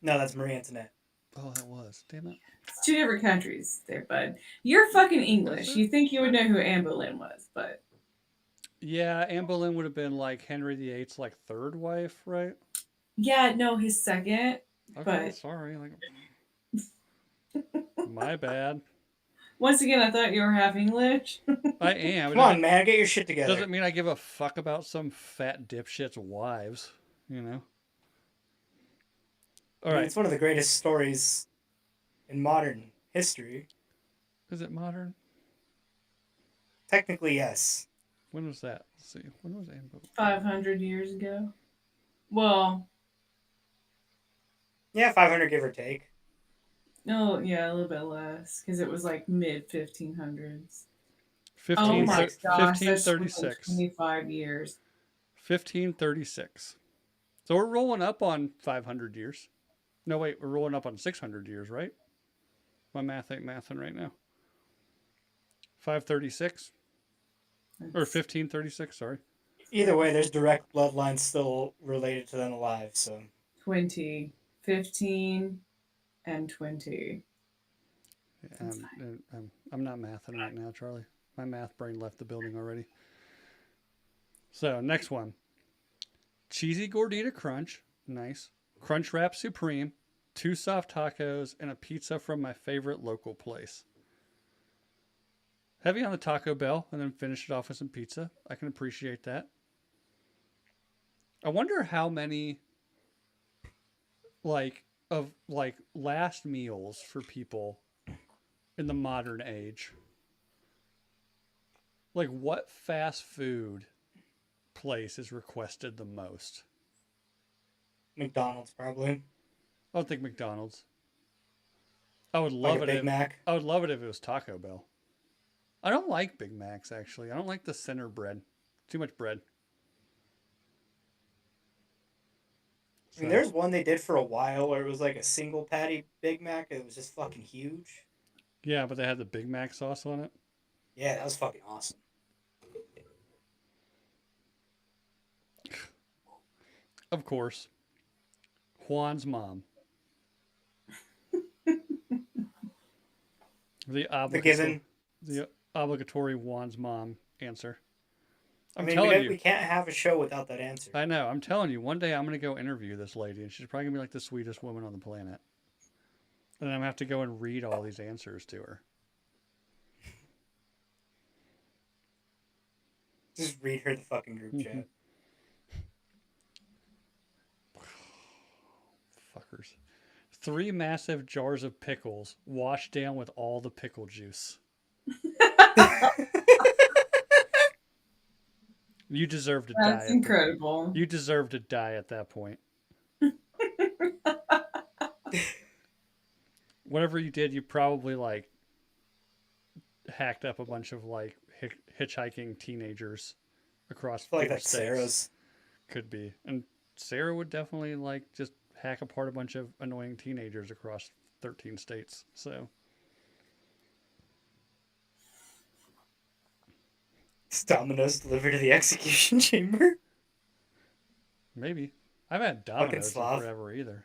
No, that's Marie Antoinette. Oh, that was damn it. It's two different countries there, bud. You're fucking Is English. it? You think you would know who Anne Boleyn was, but Yeah, Anne Boleyn would have been like Henry VIII's like third wife, right? yeah, no, his second. Okay, But sorry. Like my bad. once again, I thought you were half English. I am. It Come on, man, get your shit together. doesn't mean I give a fuck about some fat dipshit's wives. You know. All I mean, right. it's one of the greatest stories in modern history. Is it modern? Technically, yes. When was that? Let's see. When was Anne Boleyn? 500 years ago. Well, Yeah, 500 give or take. no, yeah, a little bit less because it was like mid 1500s. Oh 15, my gosh, that's more than 1536. 25 years. 1536. So we're rolling up on 500 years. No, wait, we're rolling up on 600 years, right? My math ain't mathing right now. 536 or That's 1536, sorry. Either way, there's direct bloodlines still related to them alive. So 20, 15, and 20. Yeah, That's fine. I'm not mathing right now, Charlie. My math brain left the building already. So, next one. Cheesy Gordita Crunch. Nice. Crunch Wrap Supreme. 2 soft tacos and a pizza from my favorite local place. Heavy on the Taco Bell and then finish it off with some pizza. I can appreciate that. I wonder how many like last meals for people in the modern age. Like what fast food place is requested the most? McDonald's probably I don't think McDonald's. I would like love a it Big if Mac. I would love it if it was Taco Bell. I don't like Big Macs actually. I don't like the center bread. Too much bread. I mean, So there's one they did for a while where it was like a single patty Big Mac. And it was just fucking huge. yeah, but they had the Big Mac sauce on it. Yeah, that was fucking awesome. Of course, Juan's mom. The The obligatory given. the obligatory Juan's mom answer. I I'm mean, telling you. we can't have a show without that answer. I know. I'm telling you. One day I'm gonna go interview this lady, and she's probably gonna be like the sweetest woman on the planet. And I'm gonna have to go and read all these answers to her. Just read her the fucking group chat. Fuckers. 3 massive jars of pickles washed down with all the pickle juice. You deserve to That's die. incredible. You deserve to die at that point. Whatever you did, you probably like hacked up a bunch of like hitchhiking teenagers across I feel like 4 that's states. Sarah's. Could be. And Sarah would definitely like just hack apart a bunch of annoying teenagers across 13 states. So It's Domino's delivered to the execution chamber. maybe. I haven't had Fucking Domino's in Slav. forever either.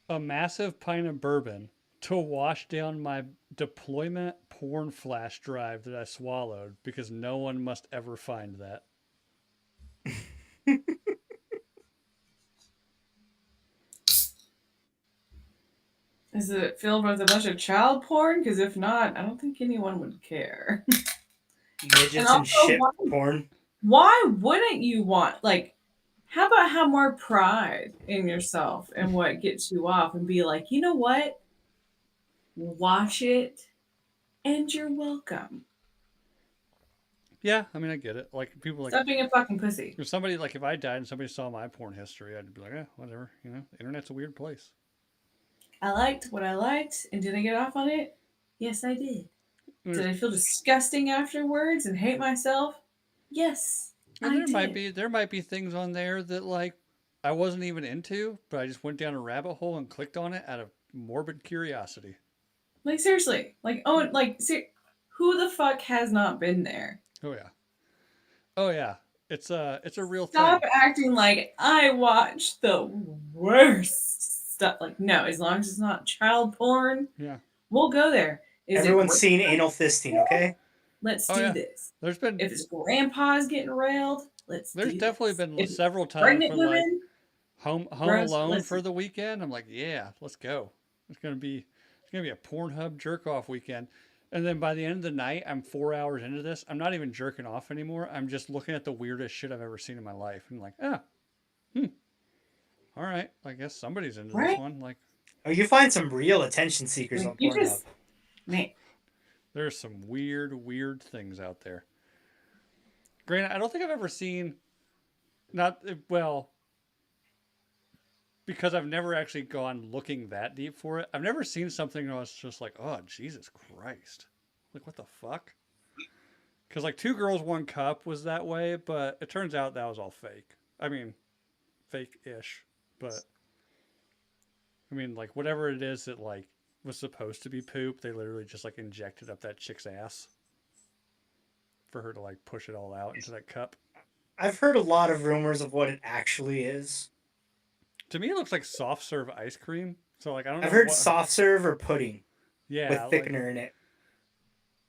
A massive pint of bourbon to wash down my deployment porn flash drive that I swallowed because no one must ever find that. Is it filled with a bunch of child porn? Because if not, I don't think anyone would care. Midgets and also, shit porn. why wouldn't you want, like, how about have more pride in yourself and what gets you off and be like, you know what? Watch it and you're welcome. Yeah, I mean, I get it. Like, people like, Stop being a fucking pussy. if somebody, like, if I died and somebody saw my porn history, I'd be like, eh, whatever. You know, the internet's a weird place. I liked what I liked, and did I get off on it? Yes, I did. Did There's, I feel disgusting afterwards and hate myself? Yes, and I did. there might be things on there that, like, I wasn't even into, but I just went down a rabbit hole and clicked on it out of morbid curiosity. Like, seriously. Like, oh, like, who the fuck has not been there? Oh, yeah. Oh, yeah. It's a real Stop thing. acting like I watch the worst stuff. Like, no, as long as it's not child porn, Yeah. we'll go there. Is Everyone's it seen anal fisting, okay? Let's Oh, do yeah. this. There's been, If it's grandpa's getting railed, let's there's do definitely this. been If it's several times pregnant when, like, women, home gross, alone listen. for the weekend. I'm like, yeah, let's go. It's gonna be a Pornhub jerk off weekend. And then by the end of the night, I'm 4 hours into this. I'm not even jerking off anymore. I'm just looking at the weirdest shit I've ever seen in my life. And like, all right. I guess somebody's into this Right? one. Like, Oh, you find some real attention seekers Like, on you Pornhub. just, man, there's some weird things out there. Granted, I don't think I've ever seen, not, well, because I've never actually gone looking that deep for it. I've never seen something where I was just like, oh, Jesus Christ. Like, what the fuck? Because, like, Two Girls, One Cup was that way, but it turns out that was all fake. I mean, fake ish. But, I mean, like, whatever it is that, like, was supposed to be poop, they literally just, like, injected up that chick's ass for her to, like, push it all out into that cup. I've heard a lot of rumors of what it actually is. To me, it looks like soft serve ice cream. So, like, I don't know. I've heard what... soft serve or pudding with Yeah, thickener in it.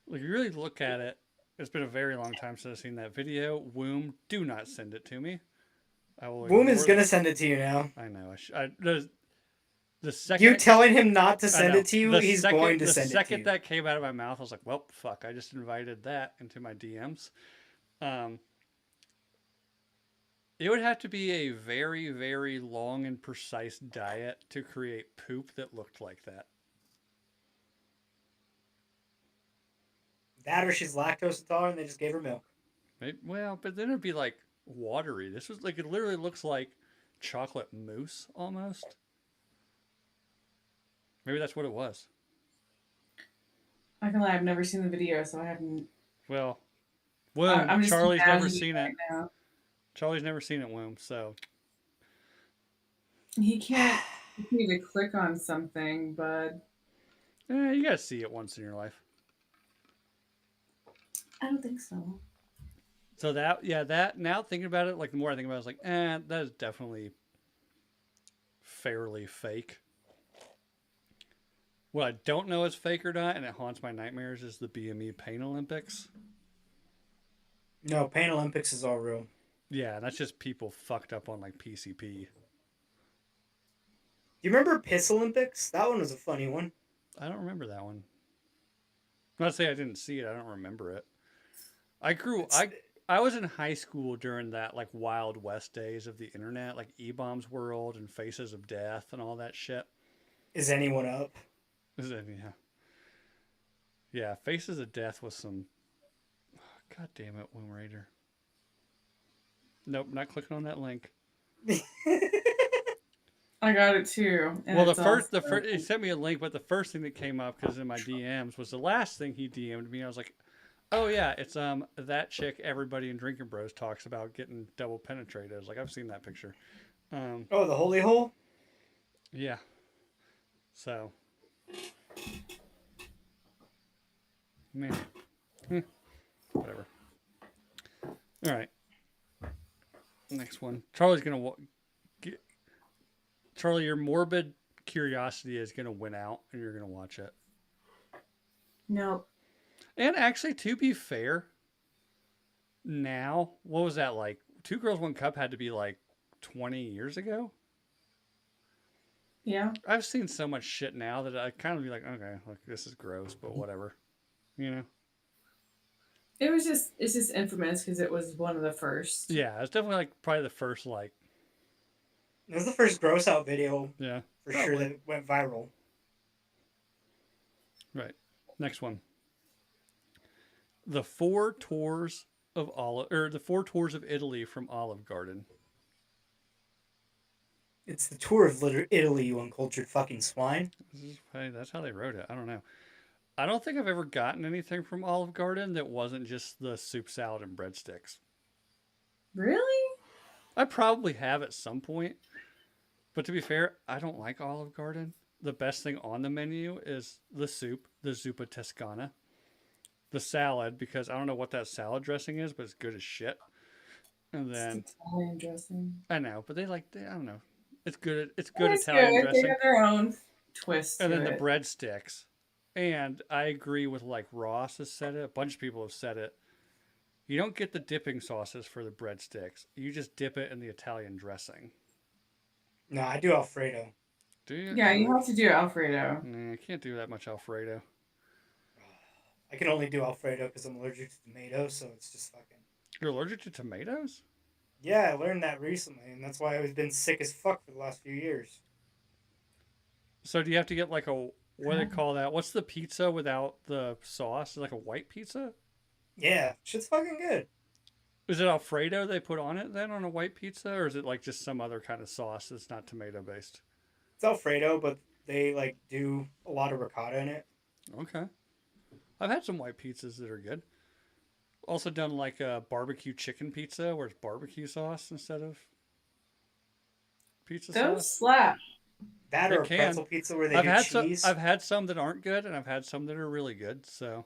Like, you really look at it. It's been a very long time since I've seen that video. Womb, do not send it to me. I will. Boom is gonna send it to you now. I know. The second You telling him not to send it to you, he's going to send it to you. The second that came out of my mouth, I was like, well, fuck, I just invited that into my DMs. It would have to be a very, very long and precise diet to create poop that looked like that. That or she's lactose intolerant and they just gave her milk. Maybe, well, but then it'd be like watery. This was like, it literally looks like chocolate mousse almost. Maybe that's what it was. I can lie, I've never seen the video, so I haven't. Well, I'm just Charlie's never imagining seen it. right now. Charlie's never seen it, Womb, so. He can't continue to click on something, but You gotta see it once in your life. I don't think so. So that, now thinking about it, like, the more I think about it, I was like, that is definitely fairly fake. What I don't know is fake or not, and it haunts my nightmares, is the BME Pain Olympics. No, Pain Olympics is all real. Yeah, that's just people fucked up on like PCP. Do you remember Piss Olympics? That one was a funny one. I don't remember that one. I'm not say I didn't see it. I don't remember it. I grew. It's I was in high school during that like Wild West days of the internet, like E Bombs World and Faces of Death and all that shit. Is anyone up? Yeah, yeah. Faces of Death was some. God damn it, Womb Raider. Nope, not clicking on that link. I got it too, and Well, it's also the first, he sent me a link, but the first thing that came up because in my DMs was the last thing he DM'd me. I was like, oh yeah, it's that chick everybody in Drinking Bros talks about getting double penetrated. I was like, I've seen that picture. Um, Oh, the holy hole. yeah. So, man, whatever. All right, next one. Charlie's gonna get, Charlie, your morbid curiosity is gonna win out, and you're gonna watch it. nope. And actually, to be fair, now what was that like? Two Girls One Cup had to be like 20 years ago. Yeah, I've seen so much shit now that I kind of be like, okay, like this is gross, but whatever, you know? it's just infamous because it was one of the first. Yeah, it's definitely like probably the first like, It was the first gross out video yeah, for sure probably that went viral. right. Next one, the four tours of Olive or the four tours of Italy from Olive Garden. It's the tour of Italy, you uncultured fucking swine. Hey, that's how they wrote it. I don't know. I don't think I've ever gotten anything from Olive Garden that wasn't just the soup salad and breadsticks. Really? I probably have at some point, but to be fair, I don't like Olive Garden. The best thing on the menu is the soup, the zuppa toscana, the salad because I don't know what that salad dressing is, but it's good as shit. And It's then Italian dressing. I know, but I don't know. It's good. It's good It's Italian good. They dressing. have their own twist And to then the it. breadsticks. And I agree with like Ross has said it. A bunch of people have said it. You don't get the dipping sauces for the breadsticks. You just dip it in the Italian dressing. No, I do Alfredo. Do you? Yeah, you have to do Alfredo. Nah, I can't do that much Alfredo. I can only do Alfredo because I'm allergic to tomatoes, so it's just fucking. You're allergic to tomatoes? Yeah, I learned that recently, and that's why I've been sick as fuck for the last few years. So do you have to get like a what do they call that? What's the pizza without the sauce? Is it like a white pizza? Yeah, shit's fucking good. Is it Alfredo they put on it then on a white pizza, or is it like just some other kind of sauce that's not tomato based? It's Alfredo, but they like do a lot of ricotta in it. Okay, I've had some white pizzas that are good. Also done like a barbecue chicken pizza where it's barbecue sauce instead of pizza Those sauce. slap. That It or a can. pretzel pizza where they do cheese. I've had some that aren't good, and I've had some that are really good. So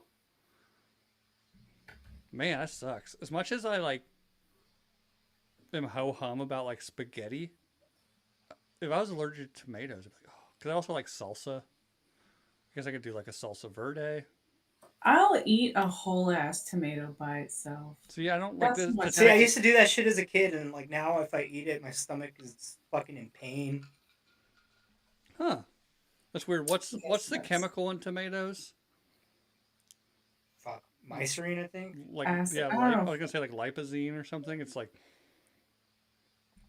man, that sucks. As much as I like am ho hum about like spaghetti, if I was allergic to tomatoes, I'd be like, oh, because I also like salsa. I guess I could do like a salsa verde. I'll eat a whole ass tomato by itself. So yeah, I don't like That's the much See, I texture. used to do that shit as a kid, and like now, if I eat it, my stomach is fucking in pain. Huh? That's weird. Yes, What's the that's chemical in tomatoes? Fuck, mycerine, I think. Like acid. yeah, I don't I know. was gonna say like lipazine or something. It's like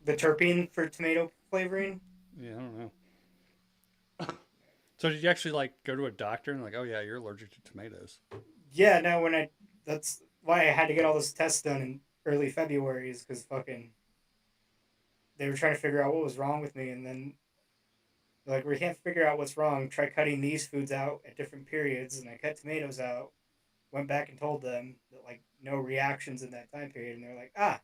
The terpene for tomato flavoring. yeah, I don't know. So did you actually like go to a doctor and like, oh yeah, you're allergic to tomatoes? Yeah, no, when I that's why I had to get all those tests done in early February is because fucking they were trying to figure out what was wrong with me, and then they're like, we can't figure out what's wrong. Try cutting these foods out at different periods, and I cut tomatoes out. Went back and told them that like no reactions in that time period, and they're like, ah,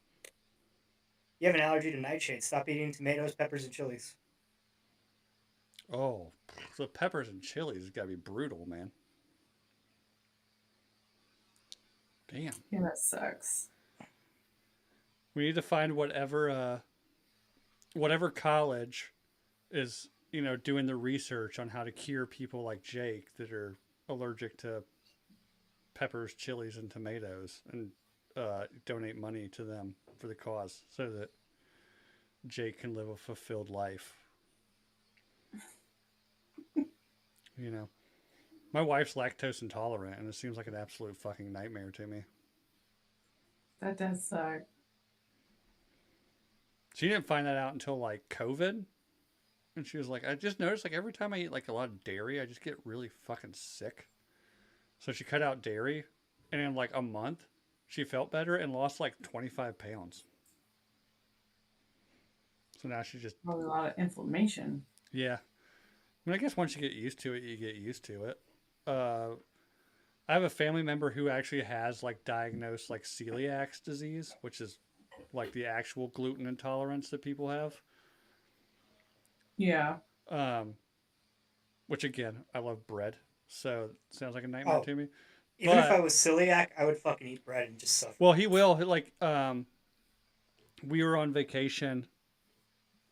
you have an allergy to nightshade. Stop eating tomatoes, peppers, and chilies. Oh, the peppers and chilies has got to be brutal, man. Damn. Yeah, that sucks. We need to find whatever college is doing the research on how to cure people like Jake that are allergic to peppers, chilies, and tomatoes, and donate money to them for the cause so that Jake can live a fulfilled life. You know, my wife's lactose intolerant, and it seems like an absolute fucking nightmare to me. That does suck. She didn't find that out until like COVID, and she was like, "I just noticed like every time I eat like a lot of dairy, I just get really fucking sick." So she cut out dairy, and in like a month, she felt better and lost like 25 pounds. So now she just, Probably a lot of inflammation. yeah. I mean, I guess once you get used to it, you get used to it. Uh, I have a family member who actually has like diagnosed like celiac disease, which is like the actual gluten intolerance that people have. Yeah. Um, which again, I love bread, so it sounds like a nightmare Oh, to me. even if I But was celiac, I would fucking eat bread and just suffer. well, he will like we were on vacation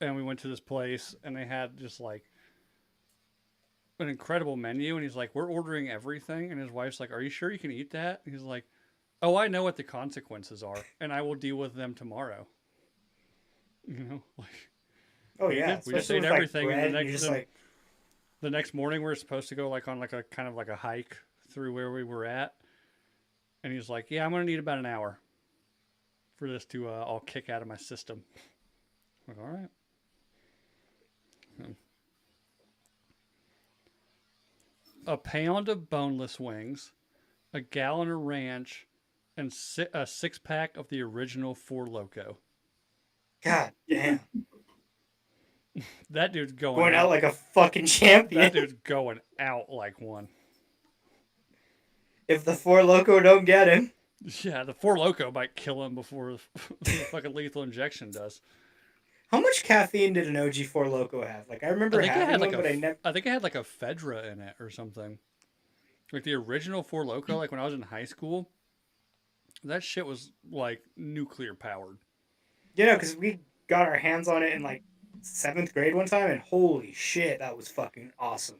and we went to this place and they had just like an incredible menu and he's like, "We're ordering everything." And his wife's like, "Are you sure you can eat that?" And he's like, "Oh, I know what the consequences are and I will deal with them tomorrow." You know, like Oh we yeah, did. We just especially ate with like everything and bread, and you're just like, the next morning we were supposed to go like on like a kind of like a hike through where we were at. And he's like, "Yeah, I'm going to need about an hour for this to all kick out of my system." I'm like, all right. A pound of boneless wings, a gallon of ranch, and a 6 pack of the original Four Loco. God damn, That dude's going going out out. like a fucking That champion. dude's going out like one. If the Four Loco don't get him, Yeah, the Four Loco might kill him before the fucking lethal injection does. how much caffeine did an OG Four Loco have? Like I I remember think it had having like one, but I never. I think it had like a Fedra in it or something. Like the original Four Loco, like when I was in high school, that shit was like nuclear powered. You know, because we got our hands on it in like seventh grade one time, and holy shit, that was fucking awesome.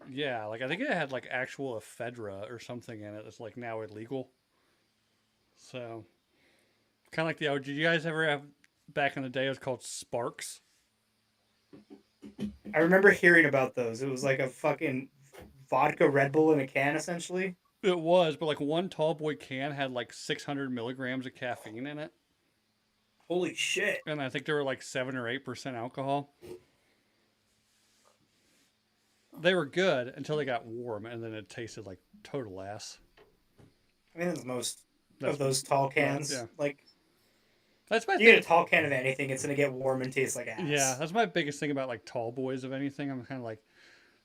Yeah, like I think it had like actual ephedra or something in it that's like now illegal. So kind of like the oh, did you guys ever have back in the day? It was called Sparks. I remember hearing about those. It was like a fucking vodka Red Bull in a can, essentially. It was, but like one tall boy can had like 600 milligrams of caffeine in it, Holy shit. and I think they were like 7 or 8% alcohol. They were good until they got warm, and then it tasted like total ass. I mean, that's most of That's those tall well, cans. yeah. Like, That's my you get a thing. tall can of anything, it's gonna get warm and taste like Yeah, ass. that's my biggest thing about like tall boys of anything. I'm kind of like,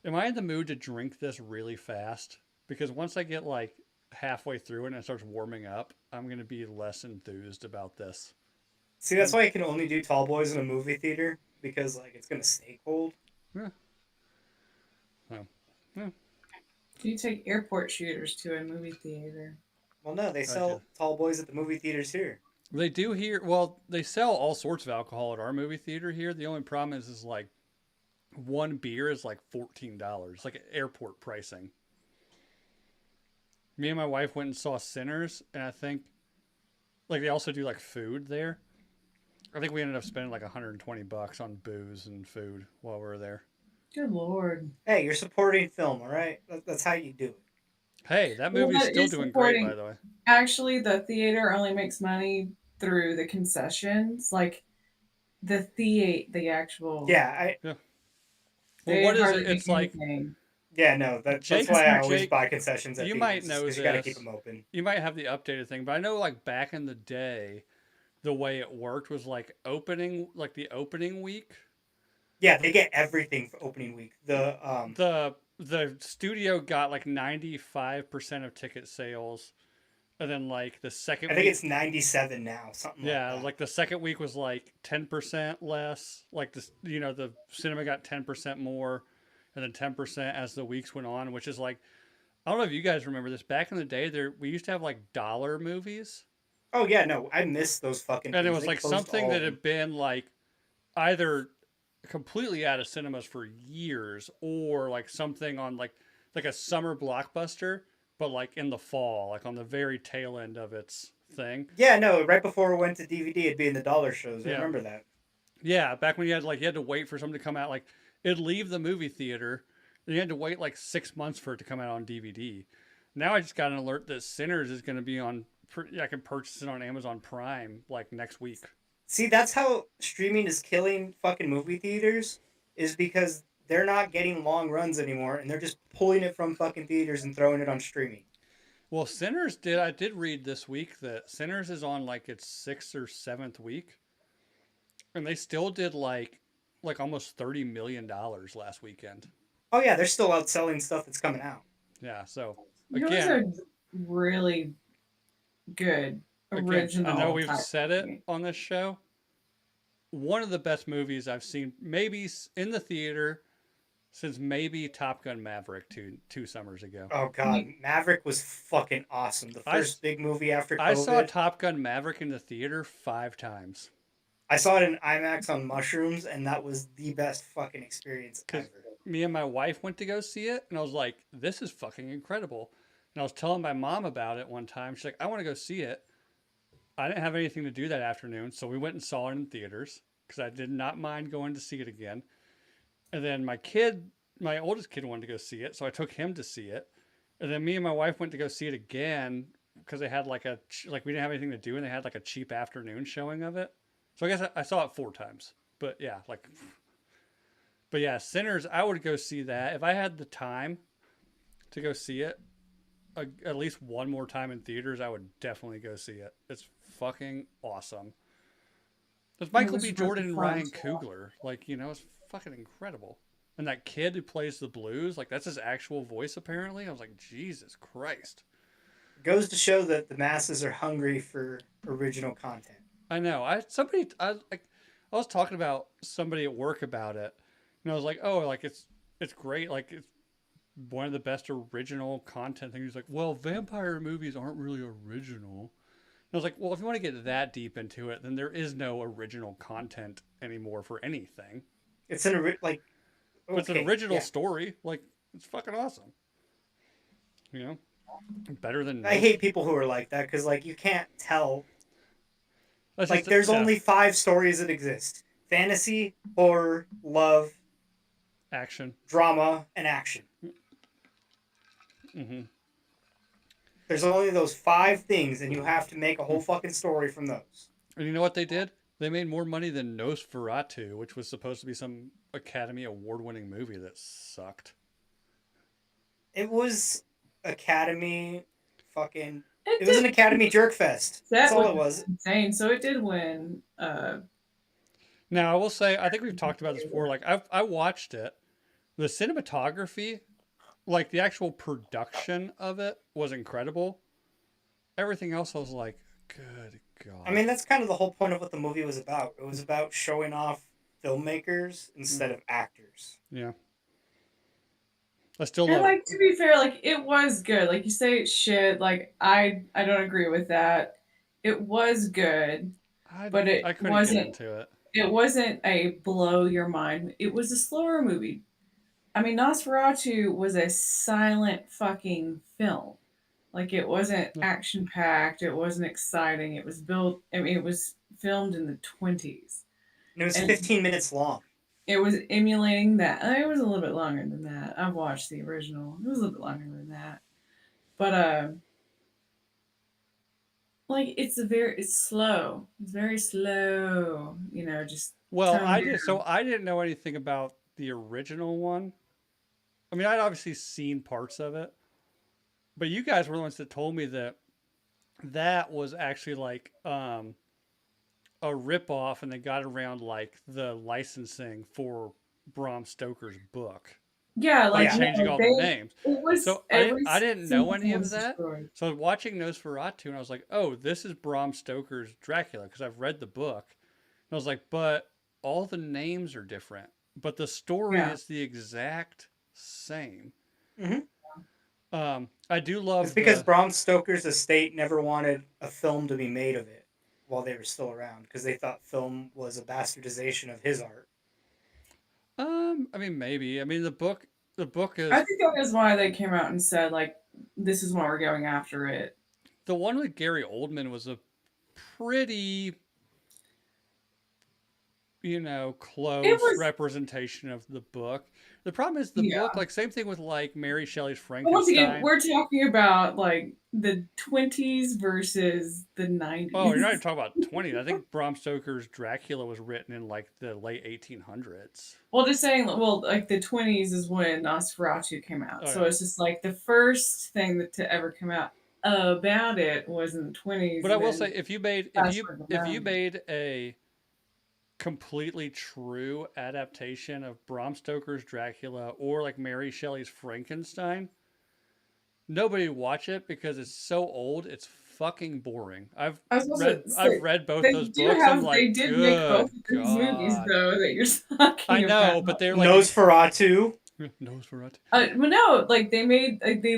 am I in the mood to drink this really fast? Because once I get like halfway through it and it starts warming up, I'm gonna be less enthused about this. See, that's why I can only do tall boys in a movie theater because like it's gonna stay cold. Yeah. So, yeah. Do you take airport shooters to a movie theater? Well, no, they Okay. sell tall boys at the movie theaters here. They do here. Well, they sell all sorts of alcohol at our movie theater here. The only problem is like one beer is like $14, like airport pricing. Me and my wife went and saw Sinners, and I think like they also do like food there. I think we ended up spending like $120 on booze and food while we were there. Good lord. Hey, you're supporting film, all right? That's how you do it. Hey, that Well, movie's that still is doing great, by supporting. the way. Actually, the theater only makes money through the concessions. Like the actual, Yeah, I Yeah. Well, they what is it? hardly make It's like anything. yeah no that's Jake. why I always Jake, buy concessions at you might theaters know because you got to keep this. them open. You might have the updated thing, but I know like back in the day, the way it worked was like the opening week. Yeah, they get everything for opening week. The studio got like 95% of ticket sales, and then like the I second think week, it's 97 now, something like yeah, that. like the second week was like 10% less. Like the cinema got 10% more, and then 10% as the weeks went on, which is like I don't know if you guys remember this. Back in the day, there we used to have like dollar movies, Oh yeah, no, I miss those fucking and it things. was They like closed something all of that them. had been like either completely out of cinemas for years or like something on like a summer blockbuster but like in the fall, like on the very tail end of its thing. Yeah, no, right before it went to DVD, it'd be in the dollar shows. I Yeah, remember that. yeah. Back when you had to wait for something to come out, like it'd leave the movie theater, and you had to wait like 6 months for it to come out on DVD. Now I just got an alert that Sinners is going to be on. I can purchase it on Amazon Prime like next week. See, that's how streaming is killing fucking movie theaters, is because they're not getting long runs anymore, and they're just pulling it from fucking theaters and throwing it on streaming. Well, Sinners did. I did read this week that Sinners is on like its sixth or seventh week, and they still did like almost $30 million last weekend. Oh yeah, they're still outselling stuff that's coming out. Yeah. So You know, it's again, a really good I know original we've type said it movie. on this show. One of the best movies I've seen, maybe in the theater since maybe Top Gun Maverick two summers ago. Oh god, Maverick was fucking awesome. The I first big movie after I saw COVID. Top Gun Maverick in the theater 5 times I saw it in IMAX on mushrooms, and that was the best fucking experience because ever. me and my wife went to go see it, and I was like, "This is fucking incredible." And I was telling my mom about it one time. She's like, "I want to go see it." I didn't have anything to do that afternoon, so we went and saw it in theaters because I did not mind going to see it again. And then my oldest kid wanted to go see it, so I took him to see it. And then me and my wife went to go see it again because they had like we didn't have anything to do, and they had like a cheap afternoon showing of it. So I guess I saw it 4 times. But yeah, but yeah, Sinners. I would go see that if I had the time to go see it at least one more time in theaters. I would definitely go see it. It's fucking awesome. It's It Michael was B. really Jordan and fun. Ryan Coogler. Like, it's fucking incredible. And that kid who plays the blues, like, that's his actual voice, apparently. I was like, Jesus Christ. It goes to show that the masses are hungry for original content. I know. I was talking about somebody at work about it, and I was like, oh, like, it's great. Like, it's one of the best original content things. He's like, well, vampire movies aren't really original. And I was like, well, if you want to get that deep into it, then there is no original content anymore for anything. It's like But it's an okay, original yeah. story. Like, it's fucking awesome. You know, better than I most. hate people who are like that because like you can't tell. That's Like just there's yeah, only five stories that exist: fantasy, horror, love, action. drama, and action. Hmm. There's only those five things, and you have to make a whole fucking story from those. And you know what they did? They made more money than Nosferatu, which was supposed to be some Academy Award-winning movie that sucked. It was Academy fucking. It It was did. an Academy jerk fest. That's That all was it was. insane. So it did win. Now, I will say, I think we've talked about this before. Like, I watched it. The cinematography, like the actual production of it, was incredible. Everything else, I was like, good I God. mean, that's kind of the whole point of what the movie was about. It was about showing off filmmakers Mm, instead of actors. yeah. I still And love. like to be fair, like it was good. Like you say it's shit, like I don't agree with that. It was good, but I couldn't get into it. it wasn't a blow your mind. It was a slower movie. I mean, Nosferatu was a silent fucking film. Like it wasn't Yeah. action packed. It wasn't exciting. It was built. I mean, it was filmed in the 20s, And it was and 15 minutes long. it was emulating that. It was a little bit longer than that. I've watched the original. It was a little bit longer than that, but like it's slow. It's very slow. You know, just Well, toned down. so I didn't know anything about the original one. I mean, I'd obviously seen parts of it, but you guys were the ones that told me that that was actually like a ripoff, and they got around like the licensing for Bram Stoker's book Yeah, Oh by like yeah, changing no, all the they. names. It was So every I didn't know single any thing of was that. destroyed. So I was watching Nosferatu, and I was like, "Oh, this is Bram Stoker's Dracula," because I've read the book. And I was like, "But all the names are different, but the story Yeah. is the exact same." hmm I do it's love because the. Bram Stoker's estate never wanted a film to be made of it while they were still around because they thought film was a bastardization of his art. I mean, maybe. I mean, the book. The book I is think that is why they came out and said like, "This is why we're going after it." the one with Gary Oldman was a pretty, It close was, representation of the book. The problem is the book, yeah. like same thing with like Mary Shelley's But once again, Frankenstein. we're talking about like the 20s versus the Oh, you're not even 90s. talking about 20s. I think Bram Stoker's Dracula was written in like the late 1800s. Well, just saying, well, like the 20s is when Nosferatu came out. Oh So yeah. it's just like the first thing that to ever come out about it was in the 20s But I and will then say if you made fast forward to the if you 90s. made a completely true adaptation of Bram Stoker's Dracula or like Mary Shelley's Frankenstein, nobody would watch it because it's so old. It's fucking boring. I was supposed to I've say, read both those they books. I'm like, did make both good of these movies god. though that you're I talking about. know, but they're like Nosferatu. Nosferatu. But no, like they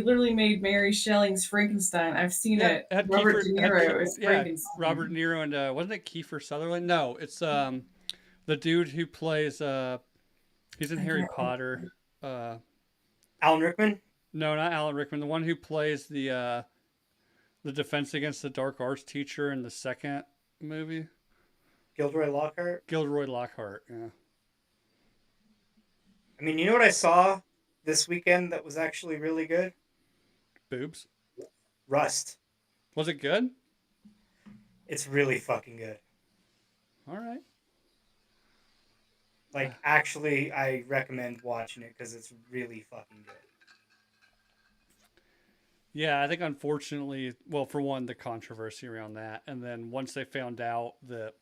literally made Mary Shelley's Frankenstein. I've seen Yeah, it. it had Robert De Niro is Yeah, Robert Frankenstein. De Niro and wasn't it Kiefer Sutherland? No, it's the dude who plays he's in I Harry can't Potter. Uh Alan Rickman. no, not Alan Rickman, the one who plays the Defense Against the Dark Arts teacher in the second movie. Gilderoy Lockhart. Gilderoy Lockhart, yeah. I mean, you know what I saw this weekend that was actually really good? Boobs. Rust. Was it good? It's really fucking good. All right. Like, actually, I recommend watching it because it's really fucking good. Yeah, I think unfortunately, well, for one, the controversy around that, and then once they found out that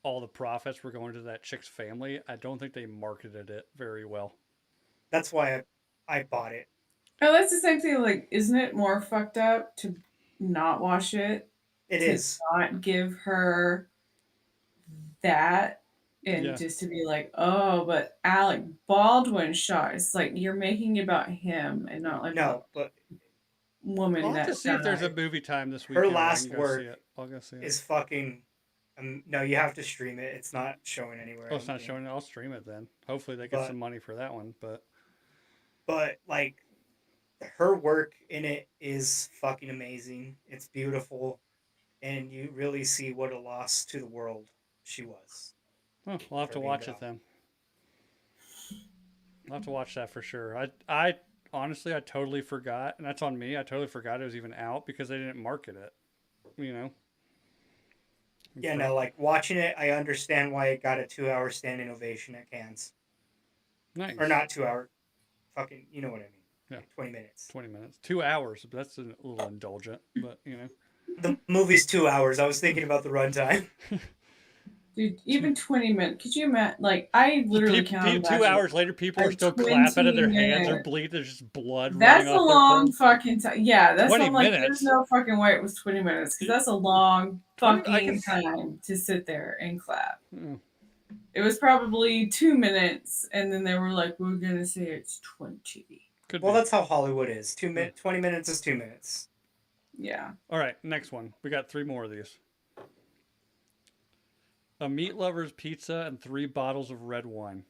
all the profits were going to that chick's family, I don't think they marketed it very well. That's why I bought it. Oh, that's the same thing. Like, isn't it more fucked up to not watch it, It to is. not give her that, and Yeah. just to be like, oh, but Alec Baldwin shot. It's like you're making it about him and not like about No, but the I'll woman have to that see if there's a died. movie time this her weekend where I can last go see work it. I'll go see it. is fucking. No, you have to stream it. It's not showing anywhere. Oh, I it's don't not think. showing it. I'll stream it then. Hopefully they get But some money for that one. but like her work in it is fucking amazing. It's beautiful, and you really see what a loss to the world she was I'll have for to being watch gone. it then. I'll have to watch that for sure. I honestly I totally forgot, and that's on me. I totally forgot it was even out because they didn't market it. You know. Yeah, For no, like watching it, I understand why it got a 2 hour standing ovation at Cannes, or nice. not 2 hour. Fucking, you know what I mean? Yeah, Like 20 minutes. 20 minutes, 2 hours. That's a little indulgent, but The movie's 2 hours. I was thinking about the runtime. Dude, even 20 minutes. Could you imagine? Like, I literally cannot Two imagine hours later, people a are still clapping and 20 their hands are minute. bleeding. There's just blood running That's a off their long palms. fucking time. Yeah, that's why 20 I'm like, there's minutes. no fucking way it was 20 minutes because that's a long 20. I can. fucking time to sit there and clap. Mm, It was probably 2 minutes, and then they were like, we're gonna say it's 20. could Well, be. that's how Hollywood is. Mm. 20 minutes is 2 minutes. Yeah. All right, next one. We got 3 more of these. A meat lover's pizza and 3 bottles of red wine.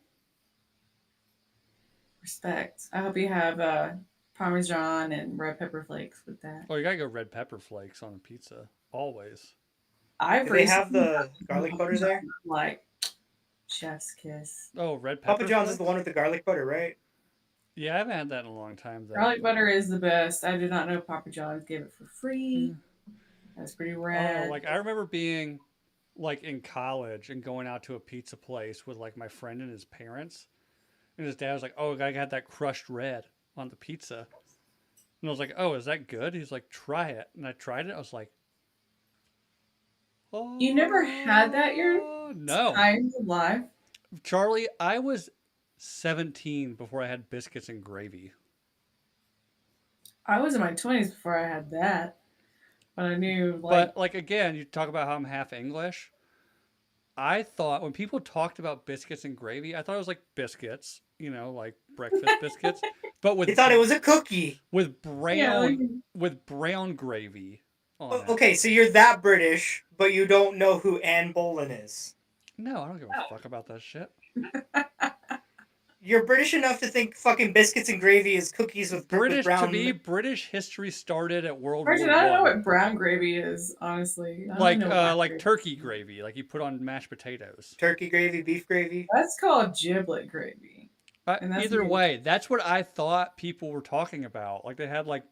Respect. I hope you have Parmesan and red pepper flakes with that. Oh, you gotta go red pepper flakes on a pizza. Always. I've Do they have recently the had garlic butter Parmesan, there? like, chef's kiss. Oh, red Papa pepper John's is flakes? the one with the garlic butter, right? Yeah, I haven't had that in a long time though. Garlic butter is the best. I did not know Papa John's gave it for free. Mm. That's pretty I don't know. rad. Like I remember being like in college and going out to a pizza place with like my friend and his parents, and his dad was like, "Oh, I got that crushed red on the pizza," and I was like, "Oh, is that good?" He's like, "Try it," and I tried it. I was like, You never had that your "Oh no, time alive? Charlie, I was 17 before I had biscuits and gravy." I was in my 20s before I had that. But I knew, like, But like again, you talk about how I'm half English. I thought when people talked about biscuits and gravy, I thought it was like biscuits, like breakfast biscuits, but You thought it was a cookie. with yeah, like, brown gravy on it. Okay, so you're that British, but you don't know who Anne Boleyn is. No, I don't give a fuck about that shit. You're British enough to think fucking biscuits and gravy is cookies with British to me, brown. British history started at World Gretchen, War I don't know One. what brown gravy is, honestly. I don't even know what black Like gravy turkey is. gravy, like you put on mashed potatoes. Turkey gravy, beef gravy. That's called giblet gravy. And that's Either made way, that's what I thought people were talking about. Like they had like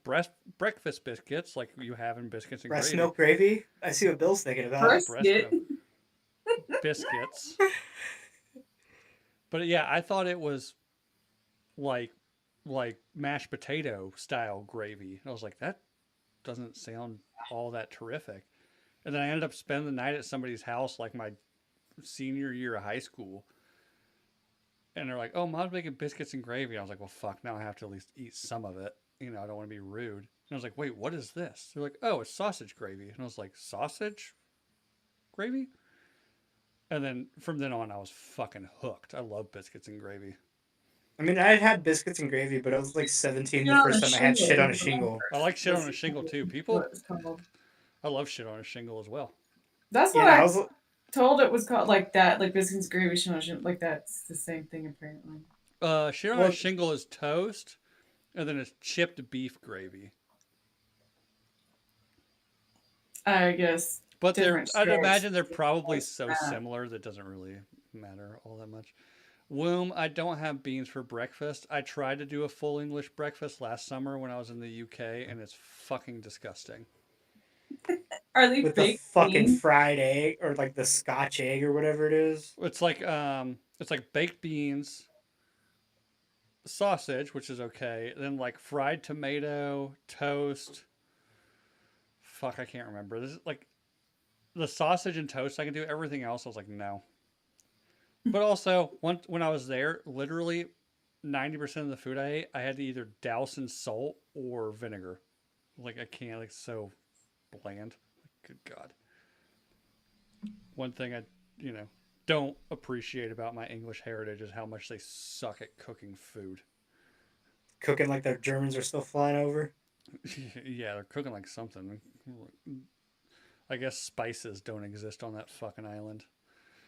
breakfast biscuits, like you have in biscuits and Breast gravy. milk gravy. I see what Bill's thinking about. Breast brisket. milk biscuits. But yeah, I thought it was like mashed potato style gravy. And I was like, that doesn't sound all that terrific. And then I ended up spending the night at somebody's house like my senior year of high school. And they're like, "Oh, mom's making biscuits and gravy." I was like, "Well, fuck. Now I have to at least eat some of it. You know, I don't want to be rude." And I was like, "Wait, what is this?" They're like, "Oh, it's sausage gravy." And I was like, "Sausage gravy?" And then from then on, I was fucking hooked. I love biscuits and gravy. I mean, I had had biscuits and gravy, but I was like 17 Shit the on first a time I had shingle shit is on a shingle. I like shit on a shingle too. what People, it's called. I love shit on a shingle as well. That's You what know, I I was told it was called, like that, like biscuits gravy shit on a shingle. Like that's the same thing apparently. Shit on a well, shingle is toast, and then it's chipped beef gravy. I guess But different I'd strokes. imagine they're probably Close to so that. similar that doesn't really matter all that much. Womb, I don't have beans for breakfast. I tried to do a full English breakfast last summer when I was in the UK, and it's fucking disgusting. Are they with the baked fucking beans? fried egg or like the Scotch egg or whatever it is. It's like baked beans, sausage, which is okay, then like fried tomato, toast. Fuck, I can't remember. This is like the sausage and toast. I can do everything else. I was like, no. But also, when I was there, literally 90% of the food I ate, I had to either douse in salt or vinegar. Like I can't. Like so bland. Good God. One thing I, you know, don't appreciate about my English heritage is how much they suck at cooking food. Cooking like the Germans are still flying over. Yeah, they're cooking like something. I guess spices don't exist on that fucking island.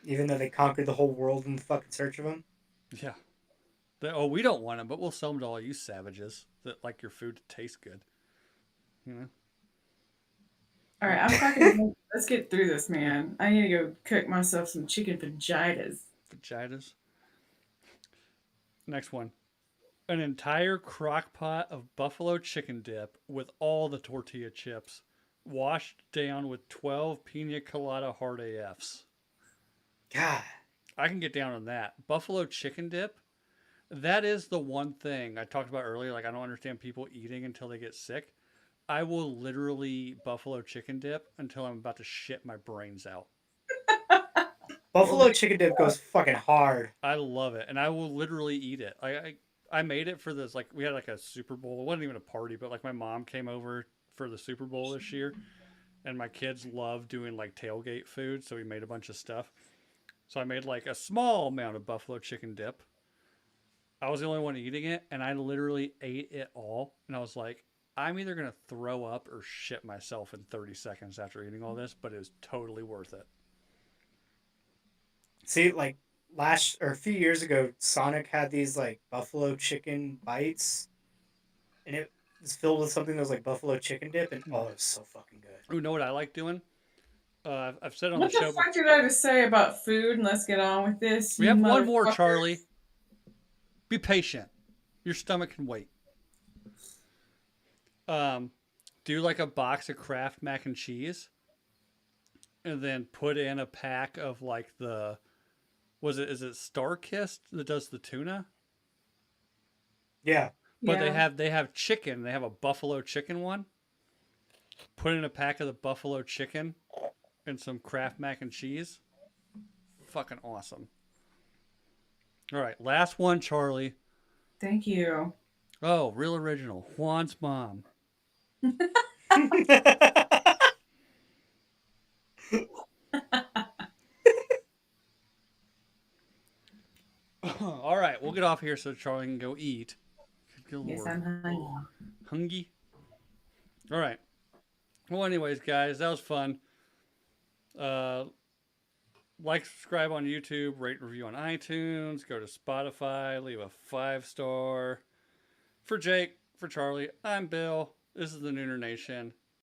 Even though they conquered the whole world in fucking search of them. Yeah. Oh, we don't want them, but we'll sell them to all you savages that like your food to taste good. You know? All right, I'm fucking. Let's get through this, man. I need to go cook myself some chicken fajitas. Vaginas. Next one. An entire crock pot of buffalo chicken dip with all the tortilla chips, washed down with 12 pina colada hard AFs. God. I can get down on that. Buffalo chicken dip, that is the one thing I talked about earlier. Like, I don't understand people eating until they get sick. I will literally buffalo chicken dip until I'm about to shit my brains out. Well, there Buffalo chicken dip goes fucking hard. I love it, and I will literally eat it. I made it for this. Like we had like a Super Bowl. It wasn't even a party, but like my mom came over for the Super Bowl this year, and my kids love doing like tailgate food, so we made a bunch of stuff. So I made like a small amount of buffalo chicken dip. I was the only one eating it, and I literally ate it all. And I was like, I'm either gonna throw up or shit myself in 30 seconds after eating all this, but it was totally worth it. See, like last or a few years ago, Sonic had these like buffalo chicken bites, and it was filled with something that was like buffalo chicken dip, and oh, it was so fucking good. You know what I like doing? I've said on the what the show before. fuck did I just say about food? And let's get on with this, We you have one more, Charlie. motherfuckers. Be patient. Your stomach can wait. Um, do like a box of Kraft mac and cheese, and then put in a pack of like the was it is it Star Kissed that does the tuna? Yeah, But Yeah. they have chicken. They have a buffalo chicken one. Put in a pack of the buffalo chicken and some Kraft mac and cheese. Fucking awesome. All right, last one, Charlie. Thank you. Oh, real original. Juan's mom. All right, we'll get off here so Charlie can go eat. Good Yes, lord. I'm hungry. Hungry. All right. Well, anyways, guys, that was fun. Uh, like, subscribe on YouTube, rate, review on iTunes, go to Spotify, leave a 5-star. For Jake, for Charlie, I'm Bill. This is the Nooner Nation.